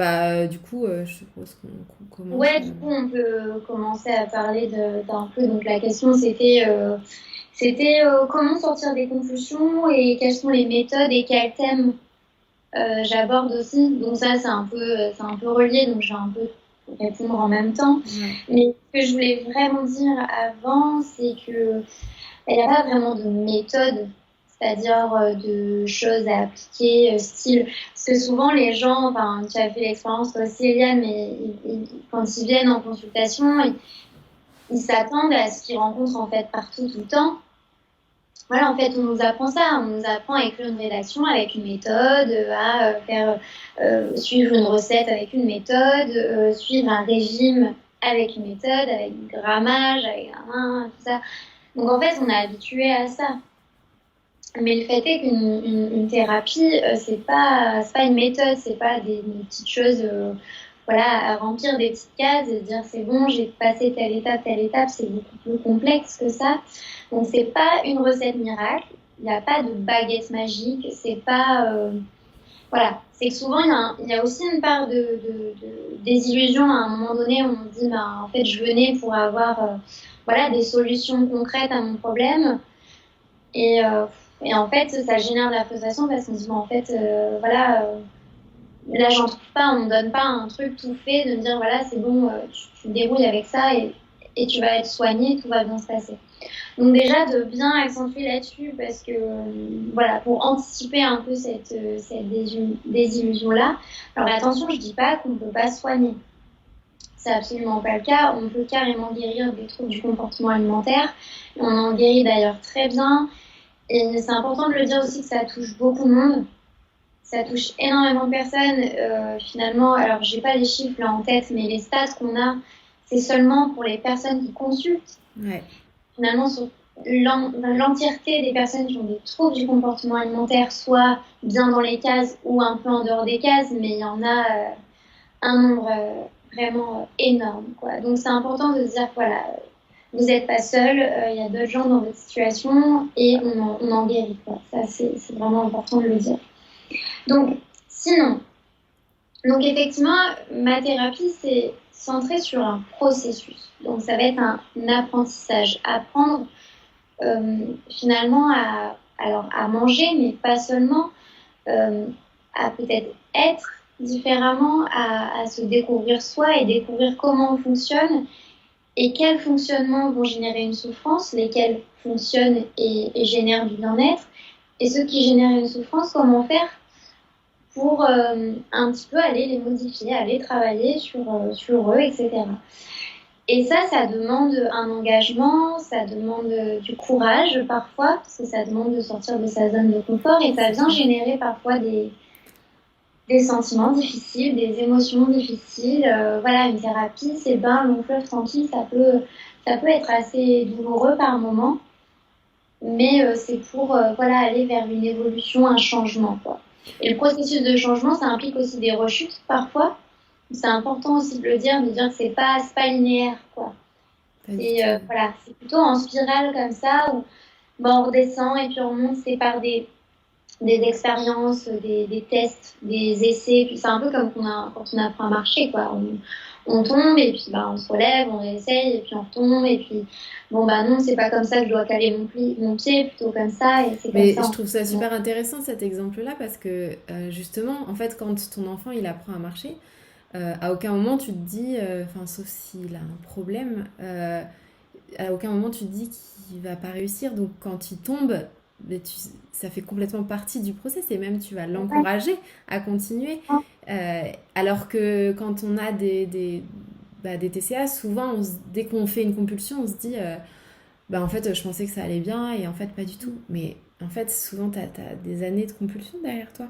Du coup, je suppose qu'on commence. Ouais, du coup, on peut commencer à parler d'un peu. Donc, la question, c'était comment sortir des conclusions et quelles sont les méthodes et quels thèmes j'aborde aussi. Donc ça, c'est un peu relié, donc je vais un peu répondre en même temps. Ouais. Mais ce que je voulais vraiment dire avant, c'est que il n'y a pas vraiment de méthode, c'est-à-dire de choses à appliquer, style. Parce que souvent, les gens, enfin, tu as fait l'expérience toi aussi, Eliane, mais quand ils viennent en consultation, ils s'attendent à ce qu'ils rencontrent en fait partout, tout le temps. Voilà, en fait, on nous apprend ça. On nous apprend à écrire une rédaction avec une méthode, à faire suivre une recette avec une méthode, suivre un régime avec une méthode, avec du grammage, avec tout ça. Donc en fait, on est habitué à ça. Mais le fait est qu'une thérapie, c'est pas une méthode, c'est pas des petites choses, voilà, à remplir des petites cases et dire c'est bon, j'ai passé telle étape, c'est beaucoup plus complexe que ça. Donc c'est pas une recette miracle, il n'y a pas de baguette magique, c'est pas, voilà, c'est que souvent il y a aussi une part de désillusion à un moment donné où on se dit, bah, en fait, je venais pour avoir, voilà, des solutions concrètes à mon problème. Et, euh, et en fait, ça génère de la frustration parce qu'on se dit, bon, en fait, voilà, là, j'en trouve pas, on me donne pas un truc tout fait de me dire, voilà, c'est bon, tu te débrouilles avec ça et tu vas être soigné, tout va bien se passer. Donc déjà, de bien accentuer là-dessus parce que, voilà, pour anticiper un peu cette désillusion-là. Alors attention, je dis pas qu'on ne peut pas soigner. C'est absolument pas le cas. On peut carrément guérir des troubles du comportement alimentaire. On en guérit d'ailleurs très bien. Et c'est important de le dire aussi que ça touche beaucoup de monde. Ça touche énormément de personnes. Finalement, alors j'ai pas les chiffres là en tête, mais les stats qu'on a, c'est seulement pour les personnes qui consultent. Ouais. Finalement, sur l'entièreté des personnes qui ont des troubles du comportement alimentaire, soit bien dans les cases ou un peu en dehors des cases, mais il y en a un nombre vraiment énorme, quoi. Donc c'est important de se dire, voilà, vous n'êtes pas seul, il y a d'autres gens dans votre situation et on en guérit, quoi. Ça, c'est vraiment important de le dire. Donc, sinon, donc effectivement, ma thérapie, c'est centré sur un processus. Donc, ça va être un apprentissage. Apprendre finalement alors, à manger, mais pas seulement, à peut-être être différemment, à se découvrir soi et découvrir comment on fonctionne et quels fonctionnements vont générer une souffrance, lesquels fonctionnent et génèrent du bien-être, et ceux qui génèrent une souffrance, comment faire pour un petit peu aller les modifier, aller travailler sur eux, etc. Et ça demande un engagement, ça demande du courage parfois, parce que ça demande de sortir de sa zone de confort et ça vient générer parfois des sentiments difficiles, des émotions difficiles. Voilà, une thérapie, c'est pas un long fleuve tranquille, ça peut être assez douloureux par moments. mais c'est pour voilà, aller vers une évolution, un changement, quoi. Et le processus de changement, ça implique aussi des rechutes parfois. C'est important aussi de dire que c'est pas linéaire, quoi. Pas du C'est tout. voilà, c'est plutôt en spirale comme ça où ben, on redescend et puis on monte, c'est par des expériences, des tests, des essais. Puis c'est un peu comme quand on apprend à marcher, quoi. On tombe et puis bah, on se relève, on réessaye et puis on retombe. Et puis, bon, bah non, c'est pas comme ça que je dois caler mon pied, plutôt comme ça. Et c'est comme Mais ça. je trouve ça super intéressant cet exemple-là parce que justement, en fait, quand ton enfant il apprend à marcher, à aucun moment tu te dis, enfin, sauf s'il a un problème, à aucun moment tu te dis qu'il va pas réussir. Donc quand il tombe, mais ça fait complètement partie du process et même tu vas Ouais, l'encourager à continuer. Euh, Alors que quand on a des TCA, souvent, dès qu'on fait une compulsion, on se dit, bah en fait, je pensais que ça allait bien et en fait, pas du tout. Mais en fait, souvent, tu as des années de compulsion derrière toi.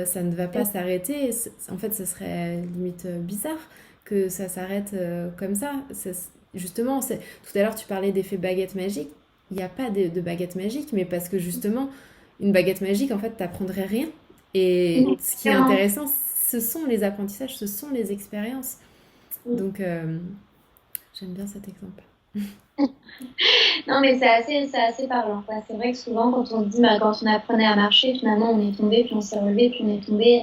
Ça ne va pas s'arrêter. En fait, ce serait limite bizarre que ça s'arrête comme ça. Justement, tout à l'heure, tu parlais d'effet baguette magique. Il n'y a pas de baguette magique, mais parce que justement, une baguette magique, en fait, t'apprendrais rien. Et ce qui est vraiment. intéressant, ce sont les apprentissages, ce sont les expériences. Donc, j'aime bien cet exemple. Non, mais c'est assez parlant, quoi. C'est vrai que souvent, quand on se dit, bah, quand on apprenait à marcher, finalement, on est tombé, puis on s'est relevé, puis on est tombé.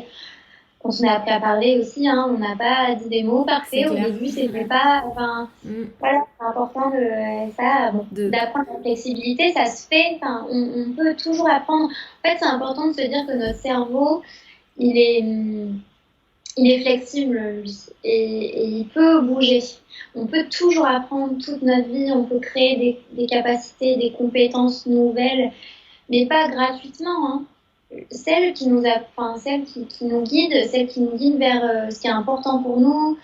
Quand on a appris à parler aussi, hein, on n'a pas dit des mots C'est parfaits. Au clair. début, c'était pas, enfin, Mm. voilà, c'est important de ça, bon, De... d'apprendre la flexibilité, ça se fait. Enfin, on peut toujours apprendre. En fait, c'est important de se dire que notre cerveau, il est, il est flexible, lui, et il peut bouger. On peut toujours apprendre toute notre vie, on peut créer des capacités, des compétences nouvelles, mais pas gratuitement, hein. Celles qui nous guident, celles qui nous guident vers ce qui est important pour nous.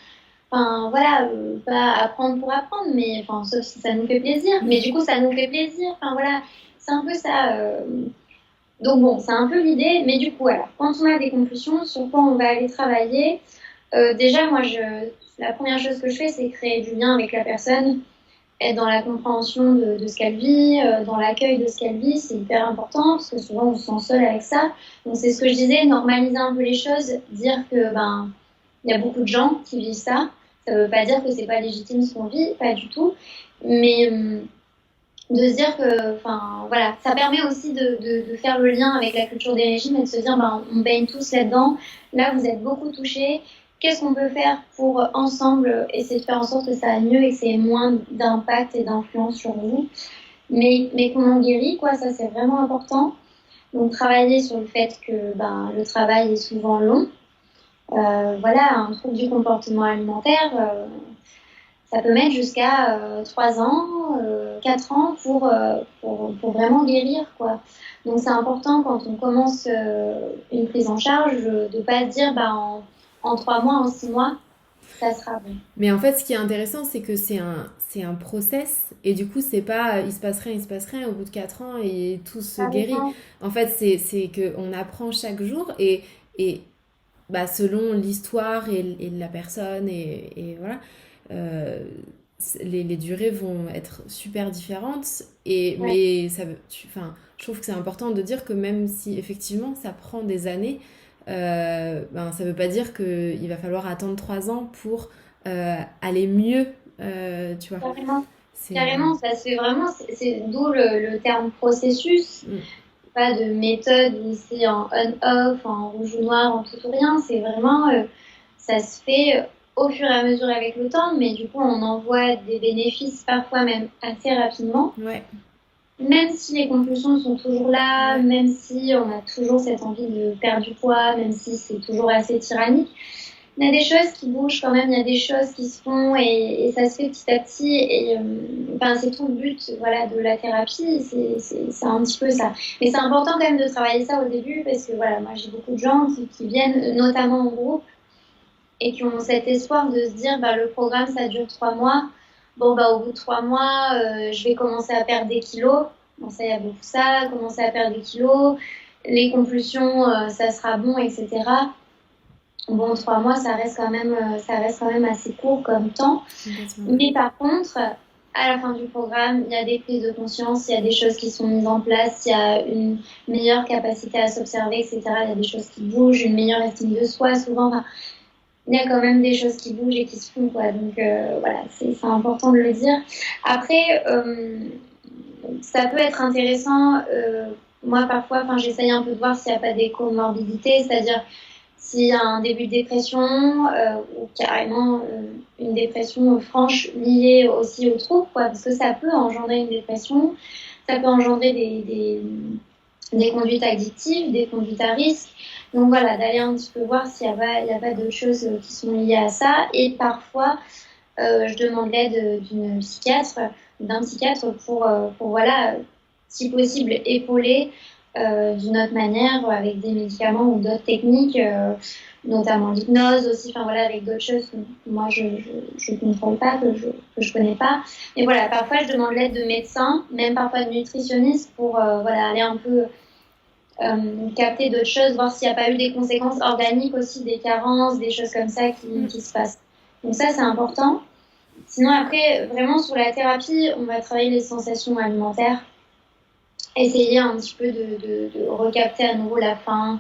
Enfin, voilà, pas apprendre pour apprendre, mais enfin, sauf si ça nous fait plaisir. Mais du coup, ça nous fait plaisir. Enfin, voilà, c'est un peu ça. Donc bon, c'est un peu l'idée. Mais du coup, alors, quand on a des compulsions, sur quoi on va aller travailler, déjà, la première chose que je fais, c'est créer du lien avec la personne, être dans la compréhension de ce qu'elle vit, dans l'accueil de ce qu'elle vit, c'est hyper important parce que souvent on se sent seul avec ça. Donc c'est ce que je disais, normaliser un peu les choses, dire que ben il y a beaucoup de gens qui vivent ça. Ça veut pas dire que c'est pas légitime ce qu'on vit, pas du tout, mais de se dire que, enfin voilà, ça permet aussi de faire le lien avec la culture des régimes et de se dire ben on baigne tous là-dedans. Là vous êtes beaucoup touchés. Qu'est-ce qu'on peut faire pour ensemble essayer de faire en sorte que ça aille mieux et que ça ait moins d'impact et d'influence sur vous, mais qu'on en guérit, quoi, ça c'est vraiment important. Donc travailler sur le fait que ben, le travail est souvent long. Voilà, un trouble du comportement alimentaire, ça peut mettre jusqu'à 3 ans, 4 ans pour vraiment guérir, quoi. Donc c'est important quand on commence une prise en charge de ne pas se dire bah, en 3 mois, en 6 mois, ça sera bon. Mais en fait, ce qui est intéressant, c'est que c'est un process. Et du coup, c'est pas il se passe rien au bout de 4 ans et tout se Ça guérit. dépend. En fait, c'est qu'on apprend chaque jour et bah, selon l'histoire et la personne, et voilà, euh, les durées vont être super différentes. Ouais, Mais enfin, je trouve que c'est important de dire que même si effectivement ça prend des années, ben, ça veut pas dire qu'il va falloir attendre 3 ans pour aller mieux, tu vois. carrément. C'est. Carrément, ça se fait vraiment, c'est d'où le terme processus, Mm. pas de méthode ici en on-off, en rouge ou noir, en tout ou rien. C'est vraiment, ça se fait au fur et à mesure avec le temps, mais du coup, on en voit des bénéfices parfois même assez rapidement. Ouais, Même si les compulsions sont toujours là, ouais. même si on a toujours cette envie de perdre du poids, même si c'est toujours assez tyrannique, il y a des choses qui bougent quand même, il y a des choses qui se font et ça se fait petit à petit. Et enfin, c'est tout le but voilà, de la thérapie, c'est un petit peu ça. Mais c'est important quand même de travailler ça au début parce que voilà, moi j'ai beaucoup de gens qui viennent notamment en groupe et qui ont cet espoir de se dire bah, le programme ça dure 3 mois. Bon, bah, au bout de 3 mois, je vais commencer à perdre des kilos. Bon, ça, il y a beaucoup ça, commencer à perdre des kilos. Les compulsions, ça sera bon, etc. Bon, 3 mois, ça reste quand même assez court comme temps. Complètement. Mais par contre, à la fin du programme, il y a des prises de conscience, il y a des choses qui sont mises en place, il y a une meilleure capacité à s'observer, etc. Il y a des choses qui bougent, une meilleure estime de soi, souvent. Enfin, il y a quand même des choses qui bougent et qui se font, quoi. Donc, voilà, c'est important de le dire. Après, ça peut être intéressant. Moi, parfois, enfin, j'essaye un peu de voir s'il n'y a pas des comorbidités, c'est-à-dire s'il y a un début de dépression ou carrément une dépression franche liée aussi au trouble, quoi, parce que ça peut engendrer une dépression, ça peut engendrer des conduites addictives, des conduites à risque. Donc voilà, d'aller un petit peu voir s'il n'y a pas d'autres choses qui sont liées à ça. Et parfois, je demande l'aide d'une psychiatre, d'un psychiatre pour voilà, si possible, épauler d'une autre manière avec des médicaments ou d'autres techniques, notamment l'hypnose aussi, enfin voilà, avec d'autres choses que moi je contrôle pas, que je connais pas. Mais voilà, parfois je demande l'aide de médecins, même parfois de nutritionnistes pour voilà, aller un peu capter d'autres choses, voir s'il n'y a pas eu des conséquences organiques aussi, des carences, des choses comme ça qui se passent. Donc ça, c'est important. Sinon, après, vraiment, sur la thérapie, on va travailler les sensations alimentaires, essayer un petit peu de recapter à nouveau la faim,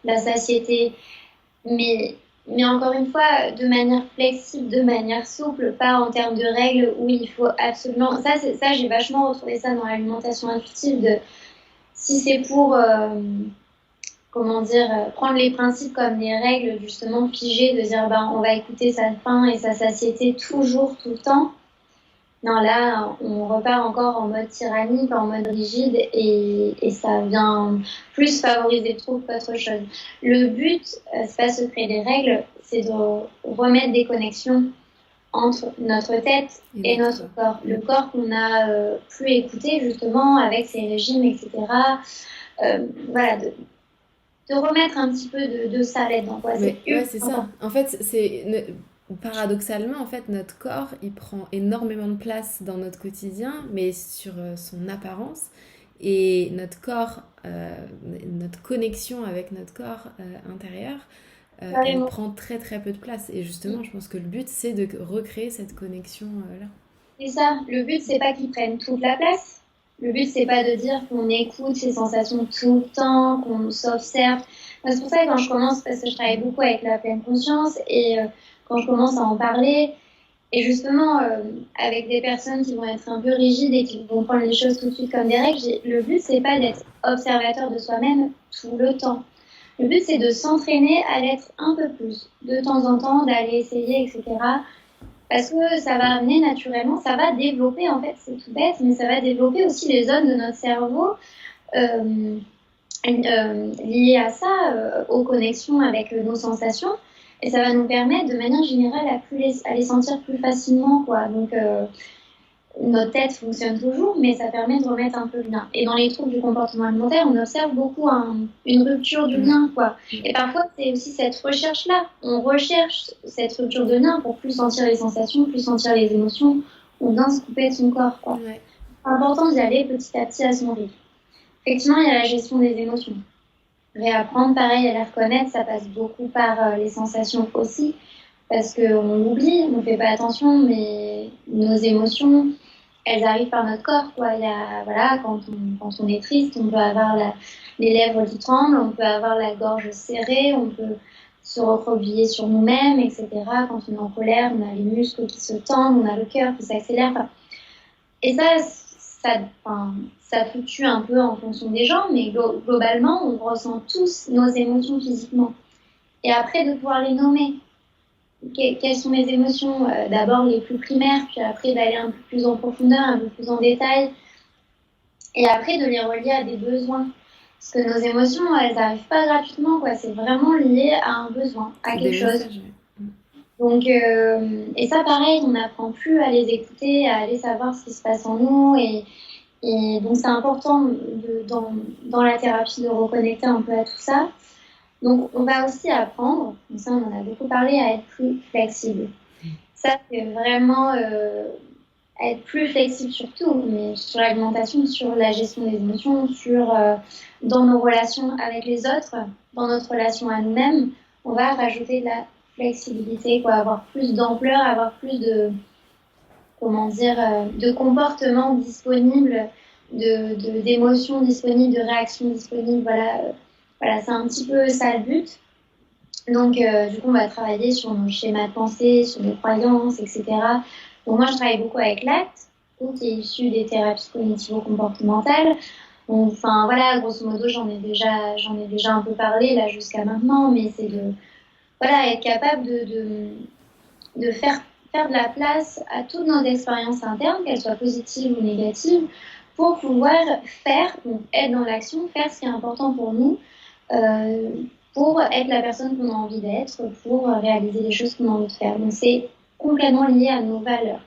la satiété, mais encore une fois, de manière flexible, de manière souple, pas en termes de règles où il faut absolument... Ça j'ai vachement retrouvé ça dans l'alimentation intuitive, si c'est pour... comment dire, prendre les principes comme des règles justement figées, de dire ben, on va écouter sa faim et sa satiété toujours, tout le temps. Non, là, on repart encore en mode tyrannique, en mode rigide, et ça vient plus favoriser le trouble qu'autre chose. Le but, c'est pas se créer des règles, c'est de remettre des connexions entre notre tête et notre corps. Le corps qu'on a plus écouté justement avec ses régimes, etc. Voilà, de remettre un petit peu de ça là-dedans, quoi. Mais ouais, c'est ça. En fait, paradoxalement, en fait, notre corps, il prend énormément de place dans notre quotidien, mais sur son apparence. Et notre corps, notre connexion avec notre corps intérieur, elle prend très très peu de place. Et justement, je pense que le but, c'est de recréer cette connexion là. C'est ça. Le but, c'est pas qu'ils prennent toute la place. Le but, c'est pas de dire qu'on écoute ses sensations tout le temps, qu'on s'observe. C'est pour ça que quand je commence, parce que je travaille beaucoup avec la pleine conscience, et quand je commence à en parler, et justement avec des personnes qui vont être un peu rigides et qui vont prendre les choses tout de suite comme des règles, le but, c'est pas d'être observateur de soi-même tout le temps. Le but, c'est de s'entraîner à l'être un peu plus, de temps en temps, d'aller essayer, etc. Parce que ça va amener naturellement, ça va développer, en fait, c'est tout bête, mais ça va développer aussi les zones de notre cerveau liées à ça, aux connexions avec nos sensations. Et ça va nous permettre, de manière générale, à les sentir plus facilement, quoi. Donc, notre tête fonctionne toujours, mais ça permet de remettre un peu le lien. Et dans les troubles du comportement alimentaire, on observe beaucoup une rupture du lien, quoi. Et parfois, c'est aussi cette recherche-là. On recherche cette rupture de lien pour plus sentir les sensations, plus sentir les émotions, ou bien se couper de son corps, quoi. Ouais. C'est important d'y aller petit à petit à son rythme. Effectivement, il y a la gestion des émotions. Réapprendre, pareil, à les reconnaître, ça passe beaucoup par les sensations aussi, parce qu'on l'oublie, on ne fait pas attention, mais nos émotions, elles arrivent par notre corps, quoi. Il y a, voilà, quand on est triste, on peut avoir les lèvres qui tremblent, on peut avoir la gorge serrée, on peut se recroqueviller sur nous-mêmes, etc. Quand on est en colère, on a les muscles qui se tendent, on a le cœur qui s'accélère. Enfin, et ça fluctue un peu en fonction des gens, mais globalement, on ressent tous nos émotions physiquement. Et après, de pouvoir les nommer. Quelles sont mes émotions, d'abord les plus primaires, puis après d'aller un peu plus en profondeur, un peu plus en détail, et après de les relier à des besoins. Parce que nos émotions, elles n'arrivent pas gratuitement, quoi. C'est vraiment lié à un besoin, à quelque chose. Donc, et ça, pareil, on n'apprend plus à les écouter, à aller savoir ce qui se passe en nous, et donc c'est important dans la thérapie de reconnecter un peu à tout ça. Donc, on va aussi apprendre, donc ça on en a beaucoup parlé, à être plus flexible. Ça, c'est vraiment être plus flexible sur tout, mais sur l'alimentation, sur la gestion des émotions, dans nos relations avec les autres, dans notre relation à nous-mêmes, on va rajouter de la flexibilité, quoi, avoir plus d'ampleur, avoir plus comment dire, de comportements disponibles, d'émotions disponibles, de réactions disponibles. Voilà, c'est un petit peu ça le but. Donc, du coup, on va travailler sur nos schémas de pensée, sur nos croyances, etc. Donc, moi, je travaille beaucoup avec l'ACT, qui est issu des thérapies cognitivo-comportementales. Donc, enfin, voilà, grosso modo, j'en ai déjà un peu parlé là jusqu'à maintenant, mais c'est de, voilà, être capable de faire de la place à toutes nos expériences internes, qu'elles soient positives ou négatives, pour pouvoir faire, donc être dans l'action, faire ce qui est important pour nous, euh, pour être la personne qu'on a envie d'être, pour réaliser les choses qu'on a envie de faire. Donc c'est complètement lié à nos valeurs.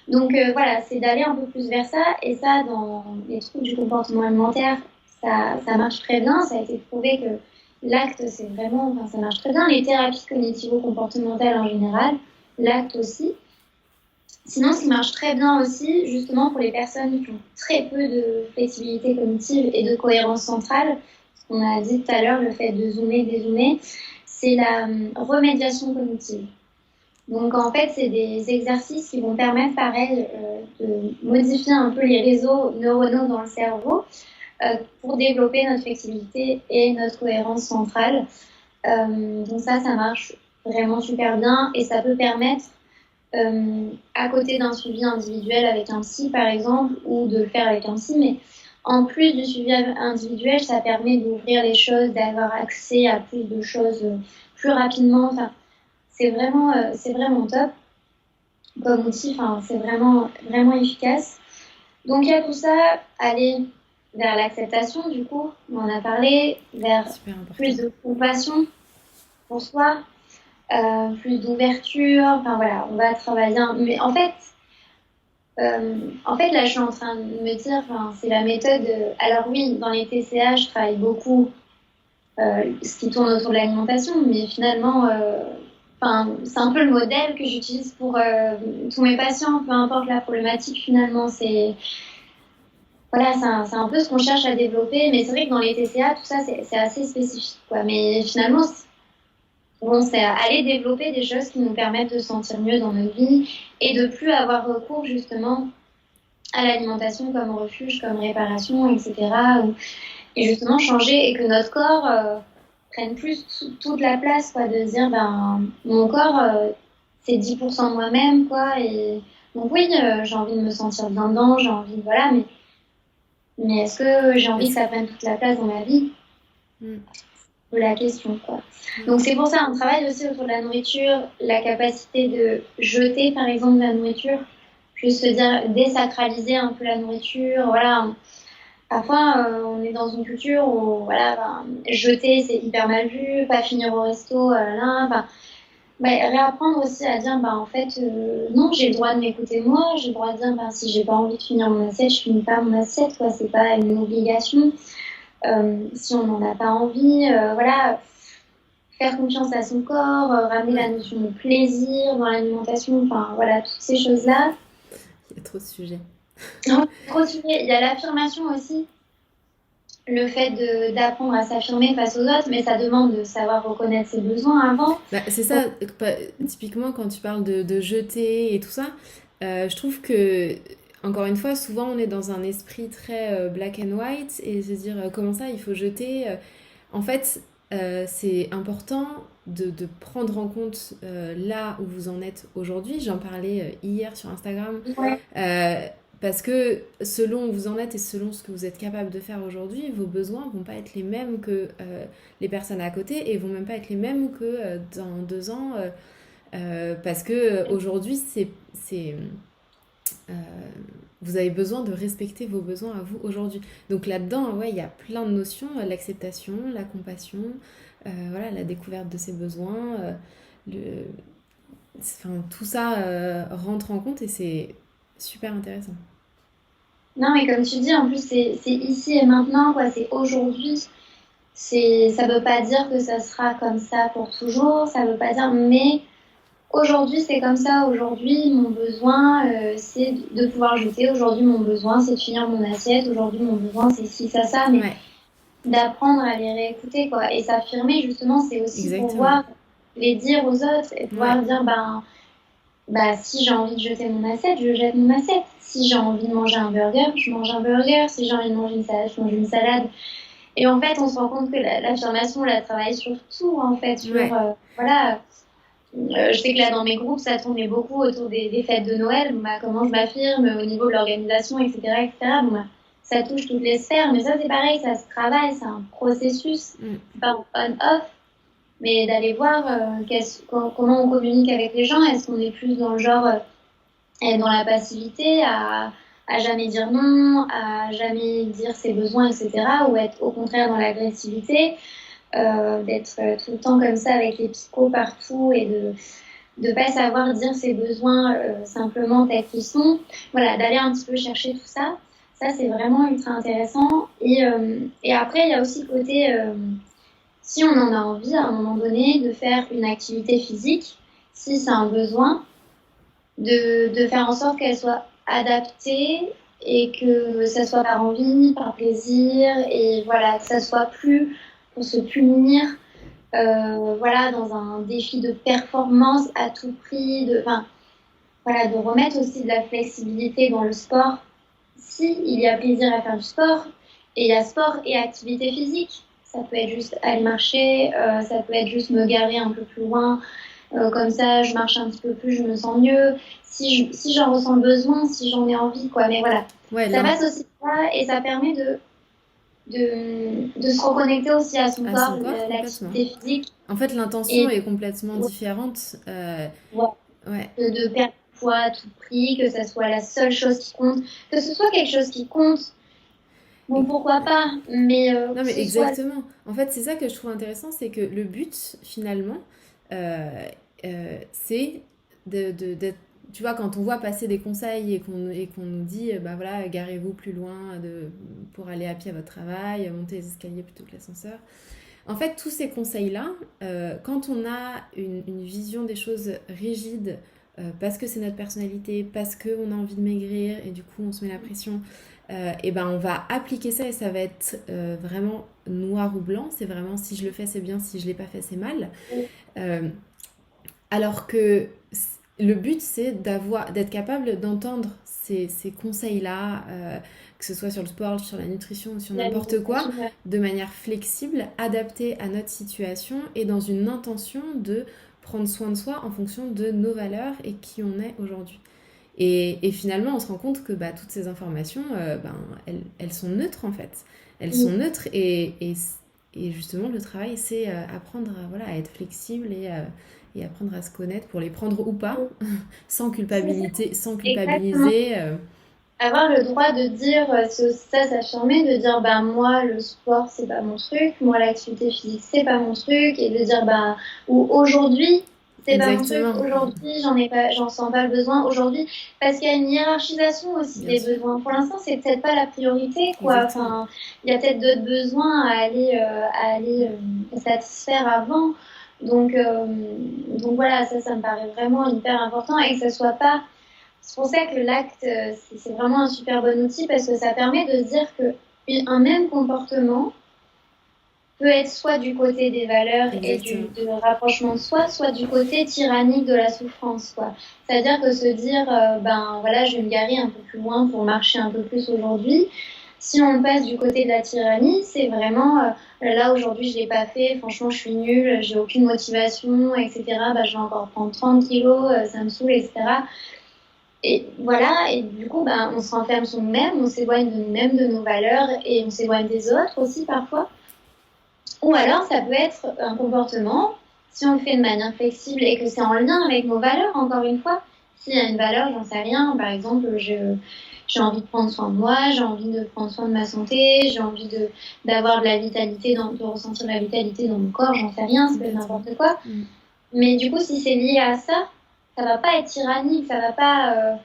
Donc voilà, c'est d'aller un peu plus vers ça, et ça, dans les troubles du comportement alimentaire, ça marche très bien, ça a été prouvé que l'acte, c'est vraiment, enfin, ça marche très bien, les thérapies cognitivo-comportementales en général, l'acte aussi. Sinon, ce qui marche très bien aussi, justement pour les personnes qui ont très peu de flexibilité cognitive et de cohérence centrale, ce qu'on a dit tout à l'heure, le fait de zoomer, dézoomer, c'est la remédiation cognitive. Donc en fait, c'est des exercices qui vont permettre, pareil, de modifier un peu les réseaux neuronaux dans le cerveau pour développer notre flexibilité et notre cohérence centrale. Donc ça marche vraiment super bien et ça peut permettre, à côté d'un suivi individuel avec un psy par exemple, ou de le faire avec un psy, mais en plus du suivi individuel, ça permet d'ouvrir les choses, d'avoir accès à plus de choses plus rapidement. Enfin, c'est vraiment top comme outil, enfin, c'est vraiment, vraiment efficace. Donc il y a tout ça, aller vers l'acceptation, du coup, on en a parlé, vers plus de compassion pour soi, plus d'ouverture, enfin voilà, on va travailler. Mais en fait, là, je suis en train de me dire, enfin, c'est la méthode. Alors oui, dans les TCA, je travaille beaucoup ce qui tourne autour de l'alimentation, mais finalement, c'est un peu le modèle que j'utilise pour tous mes patients, peu importe la problématique. Finalement, voilà, c'est un peu ce qu'on cherche à développer, mais c'est vrai que dans les TCA, tout ça, c'est assez spécifique, quoi. Mais finalement, bon, c'est aller développer des choses qui nous permettent de se sentir mieux dans nos vies et de plus avoir recours justement à l'alimentation comme refuge, comme réparation, etc. Et justement changer et que notre corps prenne plus toute la place, quoi, de dire, ben, mon corps, c'est 10% de moi-même, quoi. Et donc oui, j'ai envie de me sentir bien dedans, j'ai envie, voilà, mais est-ce que j'ai envie que ça prenne toute la place dans ma vie? De la question, quoi. Donc c'est pour ça un travail aussi autour de la nourriture, la capacité de jeter par exemple de la nourriture, juste se dire désacraliser un peu la nourriture, voilà. Parfois on est dans une culture où voilà, jeter c'est hyper mal vu, pas finir au resto, là, réapprendre aussi à dire en fait non, j'ai le droit de m'écouter moi, j'ai le droit de dire si j'ai pas envie de finir mon assiette, je finis pas mon assiette, quoi, c'est pas une obligation. Si on n'en a pas envie, voilà, faire confiance à son corps, ramener la notion de plaisir dans l'alimentation, enfin voilà, toutes ces choses-là. Il y a trop de sujets. Trop de sujets. Il y a l'affirmation aussi, le fait d'apprendre à s'affirmer face aux autres, mais ça demande de savoir reconnaître ses besoins avant. C'est ça, typiquement quand tu parles de jeter et tout ça, je trouve que, encore une fois, souvent on est dans un esprit très black and white et se dire comment ça il faut jeter. En fait, c'est important de prendre en compte là où vous en êtes aujourd'hui. J'en parlais hier sur Instagram. Ouais. Parce que selon où vous en êtes et selon ce que vous êtes capable de faire aujourd'hui, vos besoins vont pas être les mêmes que les personnes à côté et vont même pas être les mêmes que dans 2 ans. Parce que aujourd'hui, vous avez besoin de respecter vos besoins à vous aujourd'hui. Donc là-dedans, ouais, il y a plein de notions, l'acceptation, la compassion, voilà, la découverte de ses besoins, tout ça rentre en compte et c'est super intéressant. Non, mais comme tu dis, en plus, c'est ici et maintenant, quoi, c'est aujourd'hui. Ça veut pas dire que ça sera comme ça pour toujours, ça veut pas dire, mais aujourd'hui, c'est comme ça. Aujourd'hui, mon besoin, c'est de pouvoir jeter. Aujourd'hui, mon besoin, c'est de finir mon assiette. Aujourd'hui, mon besoin, c'est ci, ça, mais Ouais. d'apprendre à les réécouter, quoi. Et s'affirmer, justement, c'est aussi Exactement. pouvoir les dire aux autres et pouvoir Ouais. dire, bah, si j'ai envie de jeter mon assiette, je jette mon assiette. Si j'ai envie de manger un burger, je mange un burger. Si j'ai envie de manger une salade, je mange une salade. Et en fait, on se rend compte que l'affirmation, on la travaille sur tout, en fait, sur, Ouais, voilà. Je sais que là, dans mes groupes, ça tournait beaucoup autour des fêtes de Noël. Bon, bah, comment je m'affirme au niveau de l'organisation, etc., etc. Bon, bah, ça touche toutes les sphères, mais ça, c'est pareil, ça se travaille, c'est un processus. mm, C'est pas on-off, mais d'aller voir comment on communique avec les gens. Est-ce qu'on est plus dans le genre être dans la passivité, à jamais dire non, à jamais dire ses besoins, etc., ou être au contraire dans l'agressivité, d'être tout le temps comme ça avec les psychos partout et de pas savoir dire ses besoins simplement tels qu'ils sont. Voilà, d'aller un petit peu chercher tout ça. Ça, c'est vraiment ultra intéressant. Et après, il y a aussi le côté, si on en a envie à un moment donné, de faire une activité physique, si c'est un besoin, de faire en sorte qu'elle soit adaptée et que ça soit par envie, par plaisir, et voilà, que ça soit plus pour se punir, voilà, dans un défi de performance à tout prix, enfin, voilà, de remettre aussi de la flexibilité dans le sport. Si il y a plaisir à faire du sport, et il y a sport et activité physique. Ça peut être juste aller marcher, ça peut être juste me garer un peu plus loin, comme ça je marche un petit peu plus, je me sens mieux. Si j'en ressens le besoin, si j'en ai envie, quoi. Mais voilà, ouais, ça passe aussi par là et ça permet de se reconnecter aussi à son à corps, son corps complètement. l'activité physique, En fait, l'intention et est complètement différente. voilà, Ouais. de perdre du poids à tout prix, que ça soit la seule chose qui compte, que ce soit quelque chose qui compte, bon, pourquoi pas, mais Non, que mais ce soit... exactement. En fait, c'est ça que je trouve intéressant, c'est que le but, finalement, euh, c'est d'être... Tu vois, quand on voit passer des conseils et qu'on nous dit, bah voilà, garez-vous plus loin pour aller à pied à votre travail, montez les escaliers plutôt que l'ascenseur. En fait, tous ces conseils-là, quand on a une vision des choses rigides, parce que c'est notre personnalité, parce qu'on a envie de maigrir et du coup on se met la pression, et ben on va appliquer ça et ça va être vraiment noir ou blanc. C'est vraiment si je le fais c'est bien, si je l'ai pas fait c'est mal. Euh, alors que le but, c'est d'être capable d'entendre ces conseils-là, que ce soit sur le sport, sur la nutrition ou sur n'importe quoi, L'alimentation, ouais. de manière flexible, adaptée à notre situation et dans une intention de prendre soin de soi en fonction de nos valeurs et qui on est aujourd'hui. Et finalement, on se rend compte que bah, toutes ces informations, elles sont neutres en fait. Elles sont Mm. neutres et justement, le travail, c'est apprendre voilà, à être flexible et apprendre à se connaître pour les prendre ou pas, sans C'est ça, culpabilité, sans exactement. culpabiliser. Avoir le droit de dire, c'est aussi ça, s'affirmer, de dire, bah, moi, le sport, c'est pas mon truc, moi, l'activité physique, c'est pas mon truc, et de dire, bah, ou aujourd'hui, c'est pas mon truc, Exactement, aujourd'hui, j'en sens pas le besoin, aujourd'hui, parce qu'il y a une hiérarchisation aussi bien des sûr, besoins. Pour l'instant, c'est peut-être pas la priorité, quoi. exactement. Enfin, il y a peut-être d'autres besoins à aller satisfaire avant. Donc, euh, donc voilà, ça me paraît vraiment hyper important et que ça soit pas c'est pour ça que l'acte, c'est vraiment un super bon outil parce que ça permet de se dire que un même comportement peut être soit du côté des valeurs et Exactement. de rapprochement de soi, soit du côté tyrannique de la souffrance, quoi. C'est-à-dire que se dire, ben voilà, je vais me garer un peu plus loin pour marcher un peu plus aujourd'hui. Si on passe du côté de la tyrannie, c'est vraiment là aujourd'hui je l'ai pas fait, franchement je suis nulle, j'ai aucune motivation, etc. Bah, je vais encore prendre 30 kilos, ça me saoule, etc. Et voilà, et du coup, ben, on se renferme sur nous-mêmes, on s'éloigne de nous-mêmes, de nos valeurs, et on s'éloigne des autres aussi parfois. Ou alors, ça peut être un comportement, si on le fait de manière flexible et que c'est en lien avec nos valeurs, encore une fois. S'il y a une valeur, j'en sais rien, par exemple, j'ai envie de prendre soin de moi, j'ai envie de prendre soin de ma santé, j'ai envie d'avoir de la vitalité, de ressentir de la vitalité dans mon corps, j'en sais rien, ça peut être Complètement. n'importe quoi. Mm. Mais du coup, si c'est lié à ça, ça va pas être tyrannique, ça va pas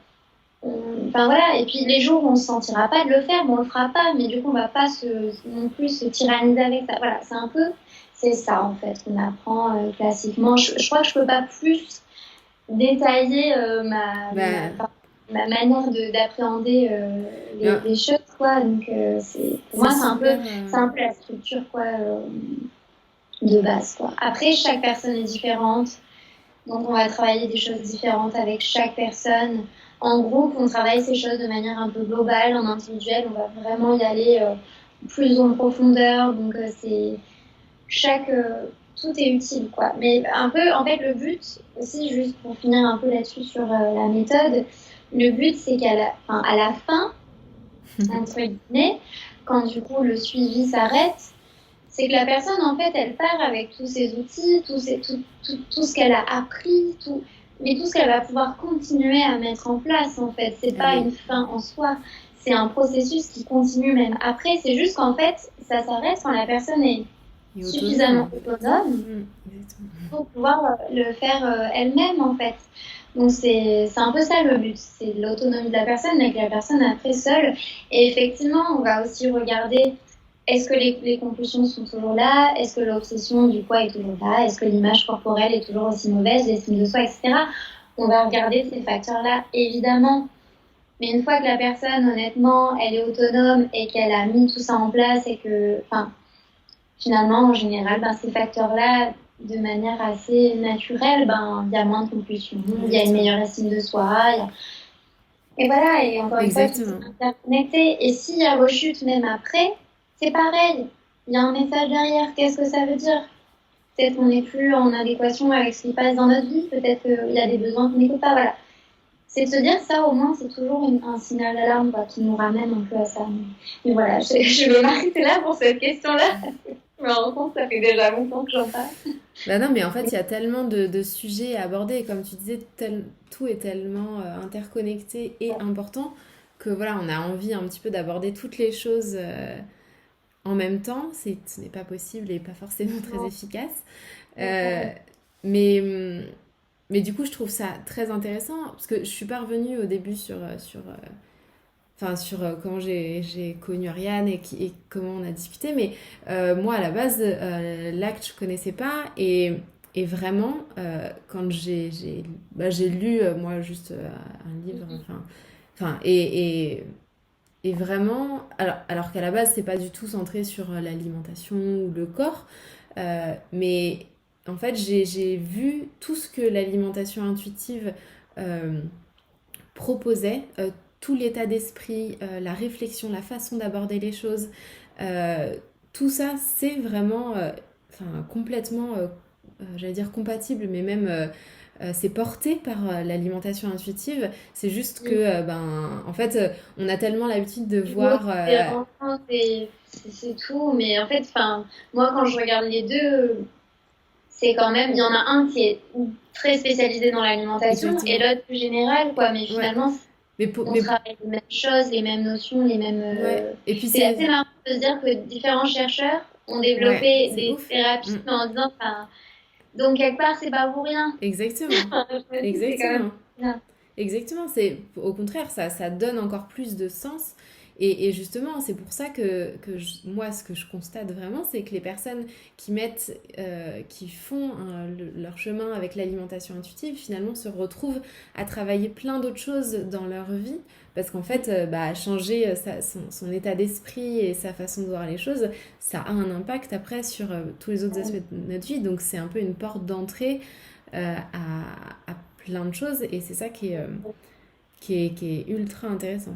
enfin voilà, et puis les jours où on se sentira pas de le faire, bon, on le fera pas, mais du coup on va pas non plus se tyranniser avec ça. Voilà, c'est un peu, c'est ça en fait qu'on apprend classiquement. Je crois que je peux pas plus détailler Bah, enfin, ma manière d'appréhender mais, les choses, quoi. Donc pour c'est moi super. c'est un peu la structure quoi de base, quoi. Après chaque personne est différente. Donc, on va travailler des choses différentes avec chaque personne. En groupe, on travaille ces choses de manière un peu globale. En individuel, on va vraiment y aller plus en profondeur. Donc, chaque, tout est utile, quoi. Mais un peu, en fait, le but aussi, juste pour finir un peu là-dessus sur la méthode, le but, c'est enfin, à la fin, entre guillemets, quand du coup le suivi s'arrête, c'est que la personne, en fait, elle part avec tous ses outils, tout ce qu'elle a appris, mais tout ce qu'elle va pouvoir continuer à mettre en place, en fait. C'est pas une fin en soi, c'est un processus qui continue même après. C'est juste qu'en fait, ça s'arrête quand la personne est suffisamment autonome pour pouvoir le faire elle-même, en fait. Donc, c'est un peu ça le but, c'est l'autonomie de la personne, mais que la personne après seule. Et effectivement, on va aussi regarder est-ce que les compulsions sont toujours là? Est-ce que l'obsession du poids est toujours là? Est-ce que l'image corporelle est toujours aussi mauvaise? L'estime de soi, etc. On va regarder ces facteurs-là, évidemment. Mais une fois que la personne, honnêtement, elle est autonome et qu'elle a mis tout ça en place et que, enfin, finalement, en général, ces facteurs-là, de manière assez naturelle, il y a moins de compulsions, il y a une meilleure estime de soi. Et voilà, et encore une fois, tout est interconnecté. Et s'il y a rechute même après, c'est pareil. Il y a un message derrière. Qu'est-ce que ça veut dire? Peut-être qu'on n'est plus en adéquation avec ce qui passe dans notre vie. Peut-être qu'il y a des besoins qu'on n'écoute pas. Voilà. C'est de se dire ça, au moins, c'est toujours un signal d'alarme qui nous ramène un peu à ça. Mais voilà, je vais m'arrêter là pour cette question-là. Je me rends compte, ça fait déjà longtemps que j'en parle. Bah non, mais en fait, il y a tellement de sujets à aborder. Et comme tu disais, tout est tellement interconnecté et important que voilà, on a envie un petit peu d'aborder toutes les choses en même temps. Ce n'est pas possible et pas forcément très efficace. Mais du coup, je trouve ça très intéressant parce que je suis pas revenue au début sur comment j'ai connu Ariane et comment on a discuté. Mais moi, à la base, l'acte, je connaissais pas. Et vraiment, quand j'ai lu, moi, juste un livre, et vraiment, alors qu'à la base, c'est pas du tout centré sur l'alimentation ou le corps, mais en fait, j'ai vu tout ce que l'alimentation intuitive proposait, tout l'état d'esprit, la réflexion, la façon d'aborder les choses, tout ça, c'est vraiment complètement, j'allais dire compatible, mais même c'est porté par l'alimentation intuitive. C'est juste que, en fait, on a tellement l'habitude de voir. C'est tout, mais en fait, moi, quand je regarde les deux, c'est quand même, il y en a un qui est très spécialisé dans l'alimentation et l'autre plus général, quoi. Mais finalement, on travaille les mêmes choses, les mêmes notions, les mêmes. Et puis c'est assez marrant de se dire que différents chercheurs ont développé des thérapies en disant, donc quelque part, c'est pas pour rien. Exactement. Exactement. Exactement. C'est au contraire, ça donne encore plus de sens. Et justement, c'est pour ça que moi, ce que je constate vraiment, c'est que les personnes qui font leur chemin avec l'alimentation intuitive, finalement, se retrouvent à travailler plein d'autres choses dans leur vie. Parce qu'en fait, changer son état d'esprit et sa façon de voir les choses, ça a un impact après sur tous les autres aspects de notre vie. Donc, c'est un peu une porte d'entrée à plein de choses. Et c'est ça qui est ultra intéressant.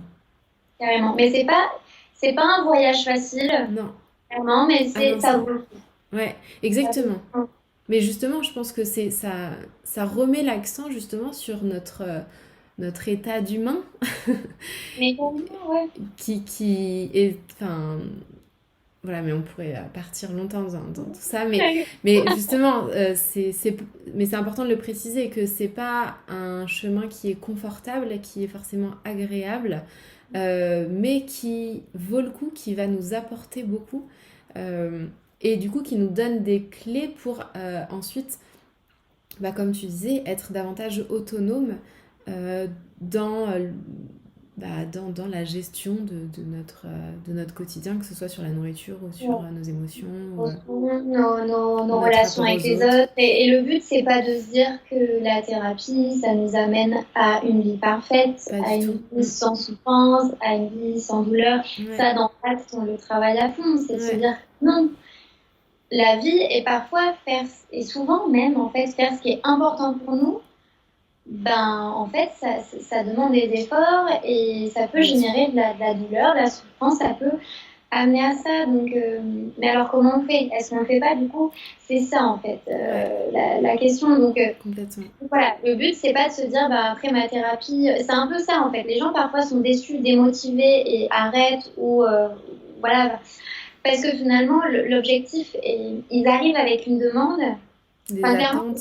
Carrément. Mais c'est pas un voyage facile. Non. Vraiment, mais ça vaut le coup. Ouais, exactement. Mais justement, je pense que ça remet l'accent justement sur notre état d'humain. Mais ouais. Qui est, voilà, mais on pourrait partir longtemps dans tout ça. Mais justement, mais c'est important de le préciser que c'est pas un chemin qui est confortable, qui est forcément agréable. Mais qui vaut le coup, qui va nous apporter beaucoup et du coup qui nous donne des clés pour ensuite, comme tu disais, être davantage autonome dans la gestion de notre quotidien, que ce soit sur la nourriture ou sur nos émotions. Nos relations avec les autres. Et le but, c'est pas de se dire que la thérapie, ça nous amène à une vie parfaite, à une vie sans souffrance, à une vie sans douleur. Ouais. Ça, dans l'acte, on le travaille à fond. C'est de se dire non. la vie et parfois faire, et souvent même en fait, faire ce qui est important pour nous, ben en fait, ça demande des efforts et ça peut Bien sûr. générer de la douleur, de la souffrance, ça peut amener à ça. Donc, mais alors comment on fait? Est-ce qu'on le fait pas du coup? C'est ça en fait Ouais, la question. Donc, complètement. voilà, le but, c'est pas de se dire, bah, après ma thérapie, c'est un peu ça en fait. Les gens parfois sont déçus, démotivés et arrêtent ou voilà, parce que finalement, l'objectif, ils arrivent avec une demande. Des Enfin, clairement, attentes.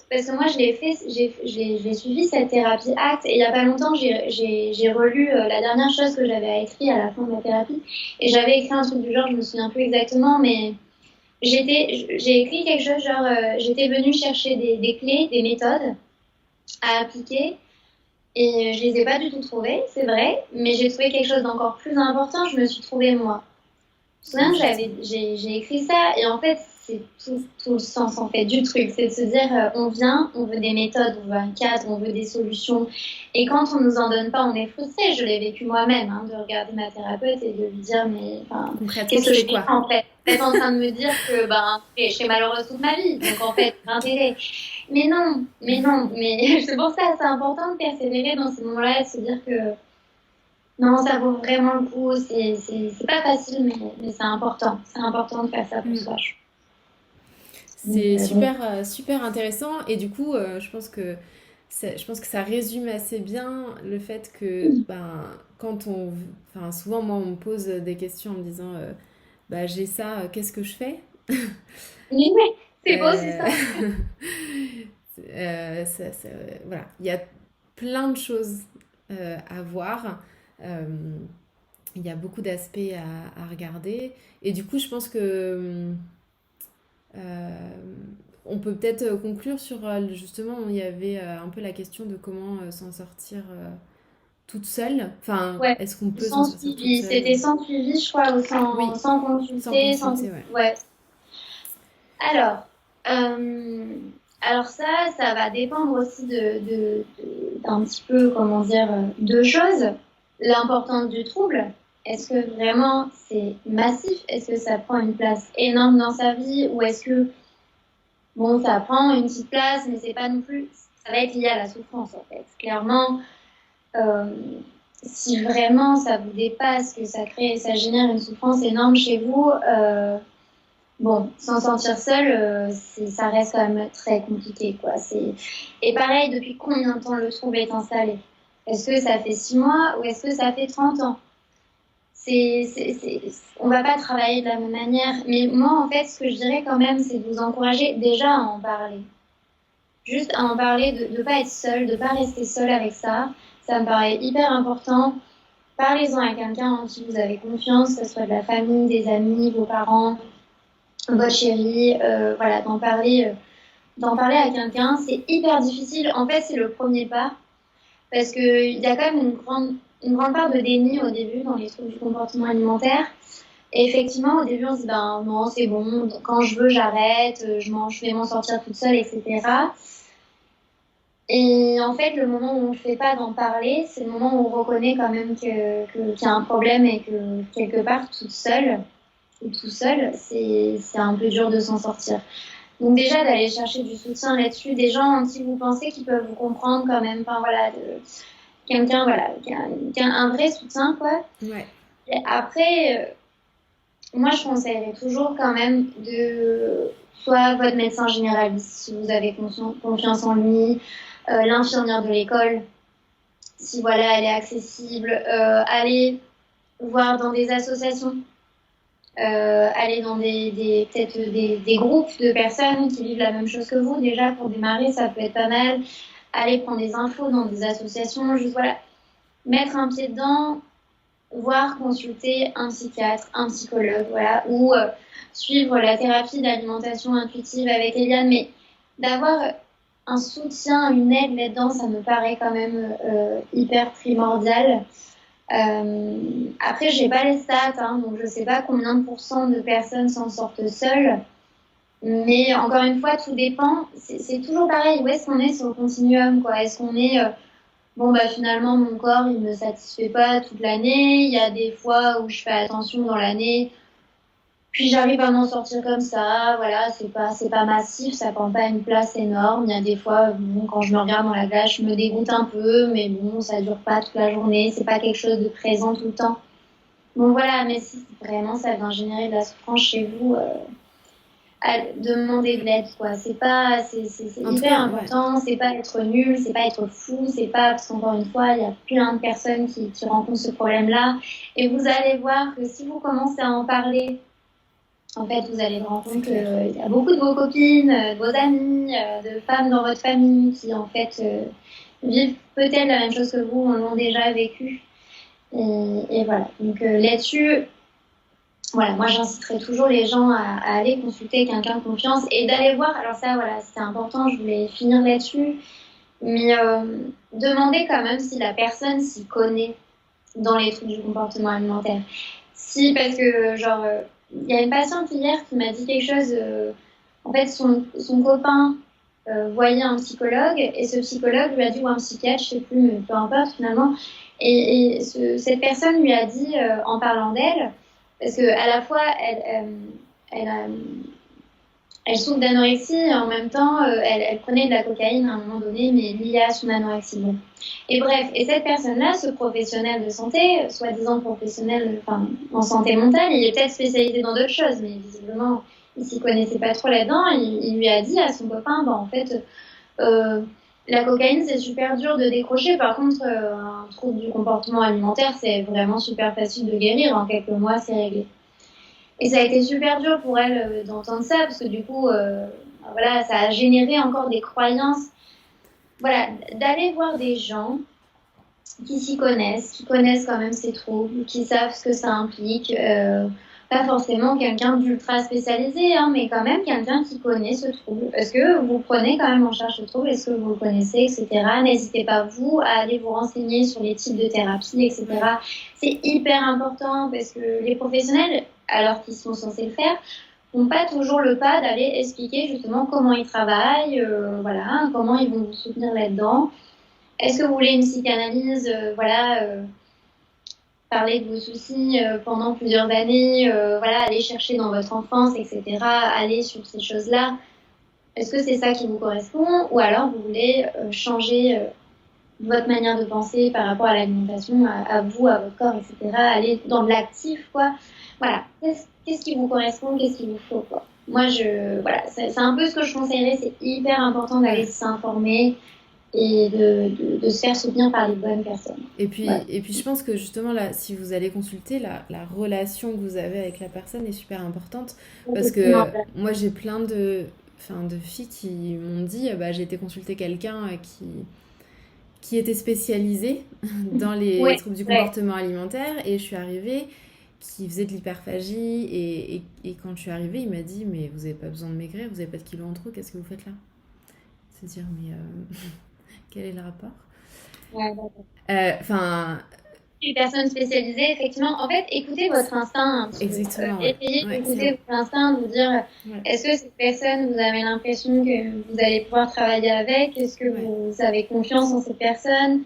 parce que moi je l'ai fait, j'ai suivi cette thérapie ACT et il y a pas longtemps, j'ai relu la dernière chose que j'avais écrit à la fin de la thérapie et j'avais écrit un truc du genre, je me souviens plus exactement, mais j'ai écrit quelque chose genre, j'étais venue chercher des clés, des méthodes à appliquer et je les ai pas du tout trouvées, c'est vrai, mais j'ai trouvé quelque chose d'encore plus important, je me suis trouvée moi. Je me souviens que Exactement. j'ai écrit ça et en fait, c'est tout le sens en fait du truc. C'est de se dire, on vient, on veut des méthodes, on veut un cadre, on veut des solutions. Et quand on nous en donne pas, on est frustré. Je l'ai vécu moi-même, hein, de regarder ma thérapeute et de lui dire, mais enfin, Concrètement, qu'est-ce je que je fais fais quoi? en fait? Vous êtes en train de me dire que ben, je serai malheureuse toute ma vie. Donc en fait, l'intérêt. Mais non, mais c'est pour ça, c'est important de persévérer dans ces moments-là et de se dire que non, ça vaut vraiment le coup. C'est pas facile, mais c'est important. C'est important de faire ça pour Mm. soi. C'est Donc, super, super intéressant et du coup, je pense que ça résume assez bien le fait que, ben, quand on, enfin, souvent moi on me pose des questions en me disant, bah j'ai ça, qu'est-ce que je fais? oui, oui, c'est beau, c'est Euh, ça. voilà, il y a plein de choses à voir. Euh, il y a beaucoup d'aspects à regarder et du coup, je pense que Euh, on peut peut-être conclure sur justement, il y avait un peu la question de comment s'en sortir toute seule. Enfin, Ouais. est-ce qu'on peut s'en Sans sortir toute suivi. seule? C'était sans suivi, je crois, ou Oui, sans sans consulter, sans. consulter, ouais. Ouais. Alors, euh, alors ça va dépendre aussi d'un petit peu, comment dire, deux choses. L'importance du trouble. Est-ce que vraiment c'est massif? Est-ce que ça prend une place énorme dans sa vie? Ou est-ce que, bon, ça prend une petite place, mais c'est pas non plus. Ça va être lié à la souffrance, en fait. Clairement, euh, si vraiment ça vous dépasse, que ça crée, ça génère une souffrance énorme chez vous, bon, s'en sentir seul, ça reste quand même très compliqué, quoi. Et pareil, depuis combien de temps le trouble est installé? Est-ce que ça fait 6 mois ou est-ce que ça fait 30 ans? On va pas travailler de la même manière. Mais moi, en fait, ce que je dirais quand même, c'est de vous encourager déjà à en parler. Juste à en parler, de ne pas être seul, de ne pas rester seul avec ça. Ça me paraît hyper important. Parlez-en à quelqu'un en qui vous avez confiance, que ce soit de la famille, des amis, vos parents, votre chérie. Voilà, d'en parler à quelqu'un. C'est hyper difficile. En fait, c'est le premier pas. Parce qu'il y a quand même une grande part de déni au début dans les troubles du comportement alimentaire. Et effectivement, au début, on se dit, ben non, c'est bon, quand je veux, j'arrête, je vais m'en sortir toute seule, etc. Et en fait, le moment où on ne fait pas d'en parler, c'est le moment où on reconnaît quand même qu'il y a un problème et que quelque part, toute seule ou tout seul, c'est un peu dur de s'en sortir. Donc déjà, d'aller chercher du soutien là-dessus, des gens en qui vous pensez qui peuvent vous comprendre quand même, enfin voilà, quelqu'un voilà, qui a un vrai soutien, quoi. Ouais, Et après, moi, je conseillerais toujours quand même de soit votre médecin généraliste, si vous avez confiance en lui, l'infirmière de l'école, si voilà, elle est accessible, aller voir dans des associations, aller dans peut-être des groupes de personnes qui vivent la même chose que vous. Déjà, pour démarrer, ça peut être pas mal. Aller prendre des infos dans des associations, juste voilà, mettre un pied dedans, voire consulter un psychiatre, un psychologue, voilà, ou suivre la thérapie d'alimentation intuitive avec Eliane, mais d'avoir un soutien, une aide là-dedans, ça me paraît quand même hyper primordial. Après, j'ai pas les stats, hein, donc je sais pas combien de pourcents de personnes s'en sortent seules, mais encore une fois, tout dépend. C'est toujours pareil, où est-ce qu'on est sur le continuum, quoi? Est-ce qu'on est bon, bah finalement, mon corps, il me satisfait pas toute l'année. Il y a des fois où je fais attention dans l'année. Puis j'arrive à m'en sortir comme ça, voilà, c'est pas massif, ça prend pas une place énorme. Il y a des fois, bon, quand je me regarde dans la glace, je me dégoûte un peu, mais bon, ça dure pas toute la journée, c'est pas quelque chose de présent tout le temps. Bon voilà, mais si vraiment ça vient générer de la souffrance chez vous, à demander de l'aide, quoi. C'est En tout hyper cas, ouais. important, c'est pas être nul, c'est pas être fou, c'est pas, parce qu'encore une fois, il y a plein de personnes qui rencontrent ce problème-là. Et vous allez voir que si vous commencez à en parler, en fait, vous allez vous rendre C'est compte qu'il clair. y a beaucoup de vos copines, de vos amis, de femmes dans votre famille qui, en fait, vivent peut-être la même chose que vous, l'ont déjà vécu. Et voilà. Donc là-dessus, voilà, moi j'inciterai toujours les gens à aller consulter quelqu'un de confiance et d'aller voir. Alors ça, voilà, c'est important, je voulais finir là-dessus. Mais demandez quand même si la personne s'y connaît dans les troubles du comportement alimentaire. Si, parce que, genre, il y a une patiente hier qui m'a dit quelque chose. En fait, son copain voyait un psychologue et ce psychologue lui a dit, ou un psychiatre, je sais plus, mais peu importe finalement. Cette personne lui a dit, en parlant d'elle, parce qu'à la fois, elle, elle souffre d'anorexie et en même temps, elle prenait de la cocaïne à un moment donné, mais liée à son anorexie. Bon. Et bref, et cette personne-là, ce professionnel de santé, soi-disant professionnel enfin, en santé mentale, il est peut-être spécialisé dans d'autres choses, mais visiblement, il s'y connaissait pas trop là-dedans. Il lui a dit à son copain, bah, en fait, euh, la cocaïne, c'est super dur de décrocher. Par contre, un trouble du comportement alimentaire, c'est vraiment super facile de guérir. En quelques mois, c'est réglé. Et ça a été super dur pour elle d'entendre ça, parce que du coup, voilà, ça a généré encore des croyances. Voilà, d'aller voir des gens qui s'y connaissent, qui connaissent quand même ces troubles, qui savent ce que ça implique. Pas forcément quelqu'un d'ultra spécialisé, hein, mais quand même quelqu'un qui connaît ce trouble. Est-ce que vous prenez quand même en charge ce trouble? Est-ce que vous le connaissez, etc. N'hésitez pas, vous, à aller vous renseigner sur les types de thérapie, Ouais. etc. C'est hyper important parce que les professionnels, alors qu'ils sont censés le faire, n'ont pas toujours le pas d'aller expliquer justement comment ils travaillent, voilà, comment ils vont vous soutenir là-dedans. Est-ce que vous voulez une psychanalyse, voilà, parler de vos soucis pendant plusieurs années, voilà, aller chercher dans votre enfance, etc., aller sur ces choses-là. Est-ce que c'est ça qui vous correspond ou alors vous voulez changer votre manière de penser par rapport à l'alimentation, à vous, à votre corps, etc., aller dans de l'actif, quoi. Voilà, qu'est-ce qui vous correspond, qu'est-ce qu'il vous faut, quoi. Moi, voilà, c'est un peu ce que je conseillerais, c'est hyper important d'aller Ouais. s'informer et de se faire soutenir par les bonnes personnes. Voilà. Et puis je pense que justement là, si vous allez consulter, la relation que vous avez avec la personne est super importante parce que moi j'ai plein de filles qui m'ont dit bah, j'ai été consulter quelqu'un qui était spécialisé dans les Ouais, troubles du ouais. comportement alimentaire et je suis arrivée qui faisait de l'hyperphagie et quand je suis arrivée il m'a dit mais vous avez pas besoin de maigrir, vous avez pas de kilos en trop, qu'est-ce que vous faites là? Se dire mais quel est le rapport? Ouais, d'accord. Enfin, Les personnes spécialisées, effectivement, en fait, écoutez votre instinct un petit peu. exactement, ouais. Essayez Ouais, c'est d'écouter votre instinct, de vous dire ouais, est-ce que cette personne, vous avez l'impression que vous allez pouvoir travailler avec? Est-ce que ouais, vous avez confiance en cette personne?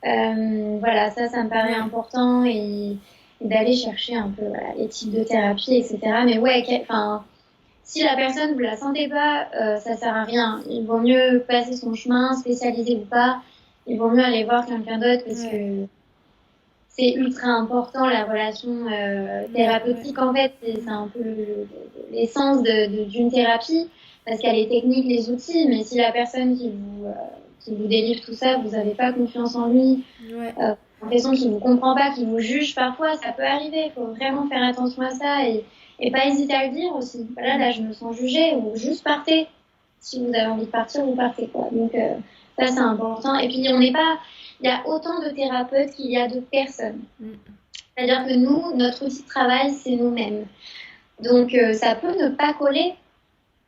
Voilà, ça me paraît ouais, important et d'aller chercher un peu voilà, les types de thérapie, etc. Mais ouais, enfin, si la personne, vous la sentez pas, ça sert à rien. Il vaut mieux passer son chemin, spécialisé ou pas. Il vaut mieux aller voir quelqu'un d'autre parce ouais, que c'est ultra important la relation ouais, ouais. thérapeutique. En fait, c'est un peu l'essence d'une thérapie parce qu'elle est technique, les outils. Mais si la personne qui vous délivre tout ça, vous n'avez pas confiance en lui, Ouais. l'impression qu'il vous comprend pas, qu'il vous juge parfois, ça peut arriver. Il faut vraiment faire attention à ça et pas hésiter à le dire aussi. Voilà, Mm. là, je me sens jugée ou juste partez. Si vous avez envie de partir, vous partez quoi. Donc ça, c'est important. Et puis on n'est pas, il y a autant de thérapeutes qu'il y a de personnes. Mm. C'est-à-dire que nous, notre outil de travail, c'est nous-mêmes. Donc ça peut ne pas coller.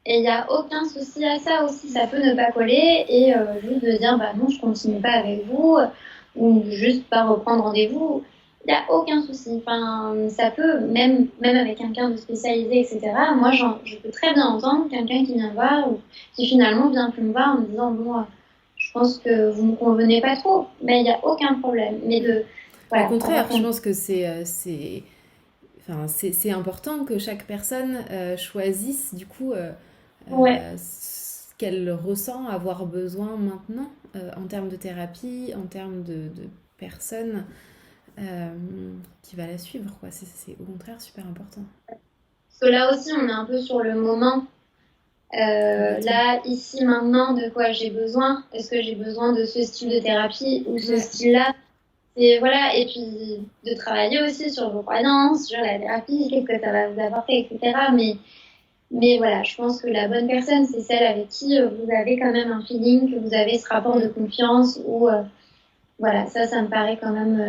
Et il n'y a aucun souci à ça aussi, ça peut ne pas coller et juste de dire bah non, je continue pas avec vous ou juste pas reprendre rendez-vous. Il n'y a aucun souci. Enfin, ça peut, même avec quelqu'un de spécialisé, etc. Moi, je peux très bien entendre quelqu'un qui vient voir ou qui finalement vient plus me voir en me disant bon, je pense que vous me convenez pas trop, mais il n'y a aucun problème. Mais Au voilà, contraire, je raconte. pense que enfin, c'est important que chaque personne choisisse du coup Ouais. ce qu'elle ressent avoir besoin maintenant en termes de thérapie, en termes de personne euh, qui va la suivre, quoi. C'est au contraire super important. Parce que là aussi, on est un peu sur le moment. Complètement. Là, ici, maintenant, de quoi j'ai besoin? Est-ce que j'ai besoin de ce style de thérapie ou ce Ouais. style-là? Et voilà, et puis de travailler aussi sur vos croyances, sur la thérapie, qu'est-ce que ça va vous apporter, etc. Mais voilà, je pense que la bonne personne, c'est celle avec qui vous avez quand même un feeling, que vous avez ce rapport de Mm, confiance, ou voilà, ça me paraît quand même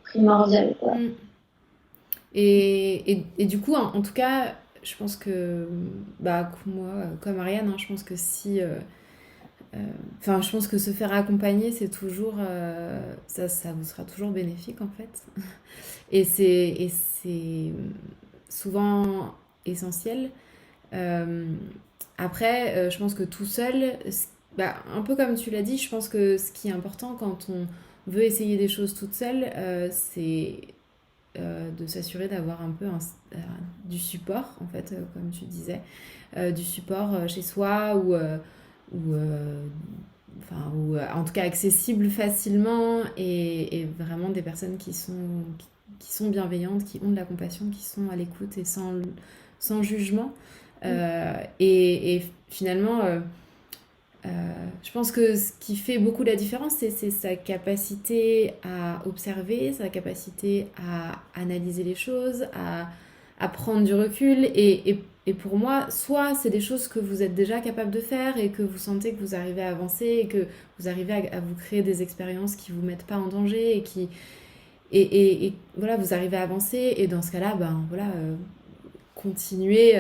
primordial, quoi. mm. Et du coup, en tout cas, je pense que, bah, moi, comme Ariane, hein, je pense que si euh, enfin, je pense que se faire accompagner, c'est toujours, ça vous sera toujours bénéfique en fait. Et c'est souvent essentiel. Euh, Après, je pense que tout seul, bah, un peu comme tu l'as dit, je pense que ce qui est important quand on veut essayer des choses toute seule, c'est de s'assurer d'avoir un peu du support, en fait, comme tu disais, du support chez soi ou enfin, ou en tout cas accessible facilement et vraiment des personnes qui sont bienveillantes, qui ont de la compassion, qui sont à l'écoute et sans jugement. Et finalement, euh, je pense que ce qui fait beaucoup la différence, c'est sa capacité à observer, sa capacité à analyser les choses, à prendre du recul. Et pour moi, soit c'est des choses que vous êtes déjà capable de faire et que vous sentez que vous arrivez à avancer et que vous arrivez à vous créer des expériences qui ne vous mettent pas en danger et voilà, vous arrivez à avancer. Et dans ce cas-là, ben voilà, continuez.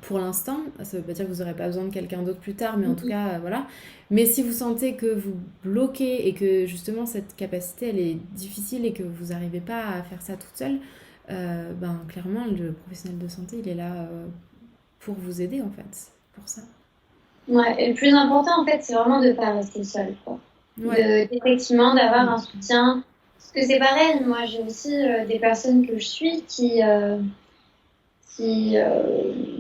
Pour l'instant, ça ne veut pas dire que vous n'aurez pas besoin de quelqu'un d'autre plus tard, mais en tout Mhm. cas, voilà. Mais si vous sentez que vous bloquez et que justement cette capacité, elle est difficile et que vous n'arrivez pas à faire ça toute seule, ben clairement, le professionnel de santé, il est là pour vous aider en fait, pour ça. Ouais, et le plus important, en fait, c'est vraiment de ne pas rester seul, quoi. Ouais. Effectivement, d'avoir un Mm. soutien. Parce que c'est pareil, moi, j'ai aussi des personnes que je suis qui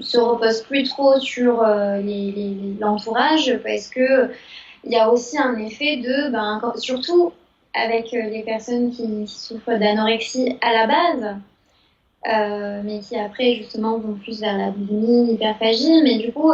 se reposent plus trop sur l'entourage parce que il y a aussi un effet de, ben, surtout avec les personnes qui souffrent d'anorexie à la base, mais qui après justement vont plus vers la boulimie, l'hyperphagie, mais du coup,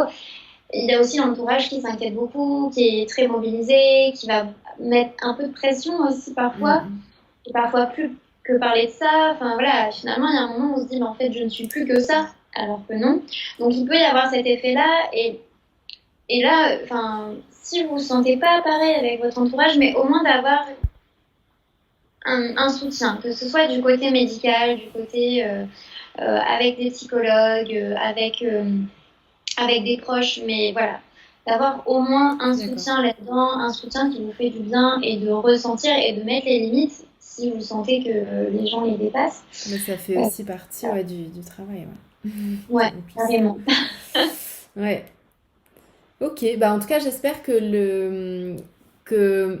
il y a aussi l'entourage qui s'inquiète beaucoup, qui est très mobilisé, qui va mettre un peu de pression aussi parfois, Mm. et parfois plus que parler de ça. Enfin voilà, finalement, il y a un moment où on se dit, mais en fait, je ne suis plus que ça, alors que non. Donc il peut y avoir cet effet-là, et là, enfin, si vous ne vous sentez pas pareil avec votre entourage, mais au moins d'avoir un soutien, que ce soit du côté médical, du côté avec des psychologues, avec des proches, mais voilà, d'avoir au moins un D'accord. soutien là-dedans, un soutien qui vous fait du bien et de ressentir et de mettre les limites si vous sentez que les gens les dépassent. Mais ça fait Euh, aussi partie ouais, du travail, ouais. ouais, En plus. carrément. Ouais. Ok, bah en tout cas j'espère que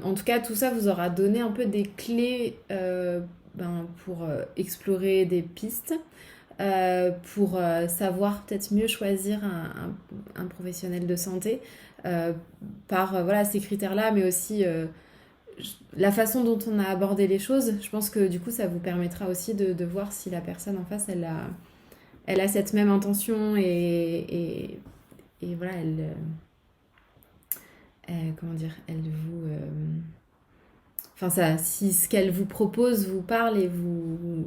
en tout cas tout ça vous aura donné un peu des clés ben, pour explorer des pistes, pour savoir peut-être mieux choisir un professionnel de santé euh, par voilà ces critères-là, mais aussi la façon dont on a abordé les choses. Je pense que du coup ça vous permettra aussi de voir si la personne en face elle a cette même intention et voilà comment dire, elle vous. Enfin, ça, si ce qu'elle vous propose vous parle et Vous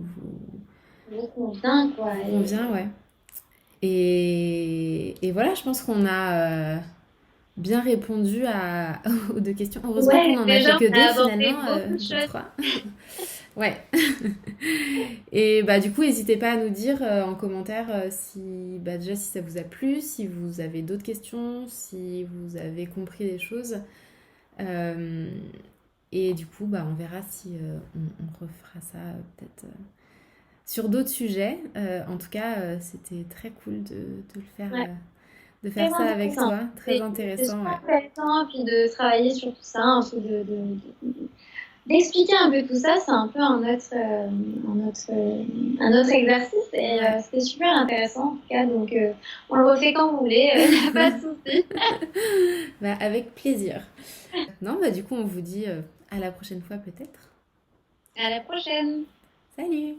convient, quoi. vous convient, ouais. Et voilà, je pense qu'on a bien répondu aux deux questions. Heureusement qu'on Ouais, en a fait déjà, que on a deux abordé finalement, beaucoup de de choses. trois. Ouais. Et bah du coup, n'hésitez pas à nous dire en commentaire si bah, déjà si ça vous a plu, si vous avez d'autres questions, si vous avez compris les choses. Euh, et du coup, bah, on verra si on refera ça peut-être sur d'autres sujets. En tout cas, c'était très cool Ouais, de très faire ça avec intéressant. toi. Très C'est intéressant, super ouais. intéressant, puis de travailler sur tout ça, un peu d'expliquer un peu tout ça, c'est un peu un autre exercice et Ouais. c'était super intéressant en tout cas. Donc, on le refait quand vous voulez, il n'y a pas de souci. Bah, avec plaisir. Non, bah du coup, on vous dit à la prochaine fois peut-être. À la prochaine! Salut!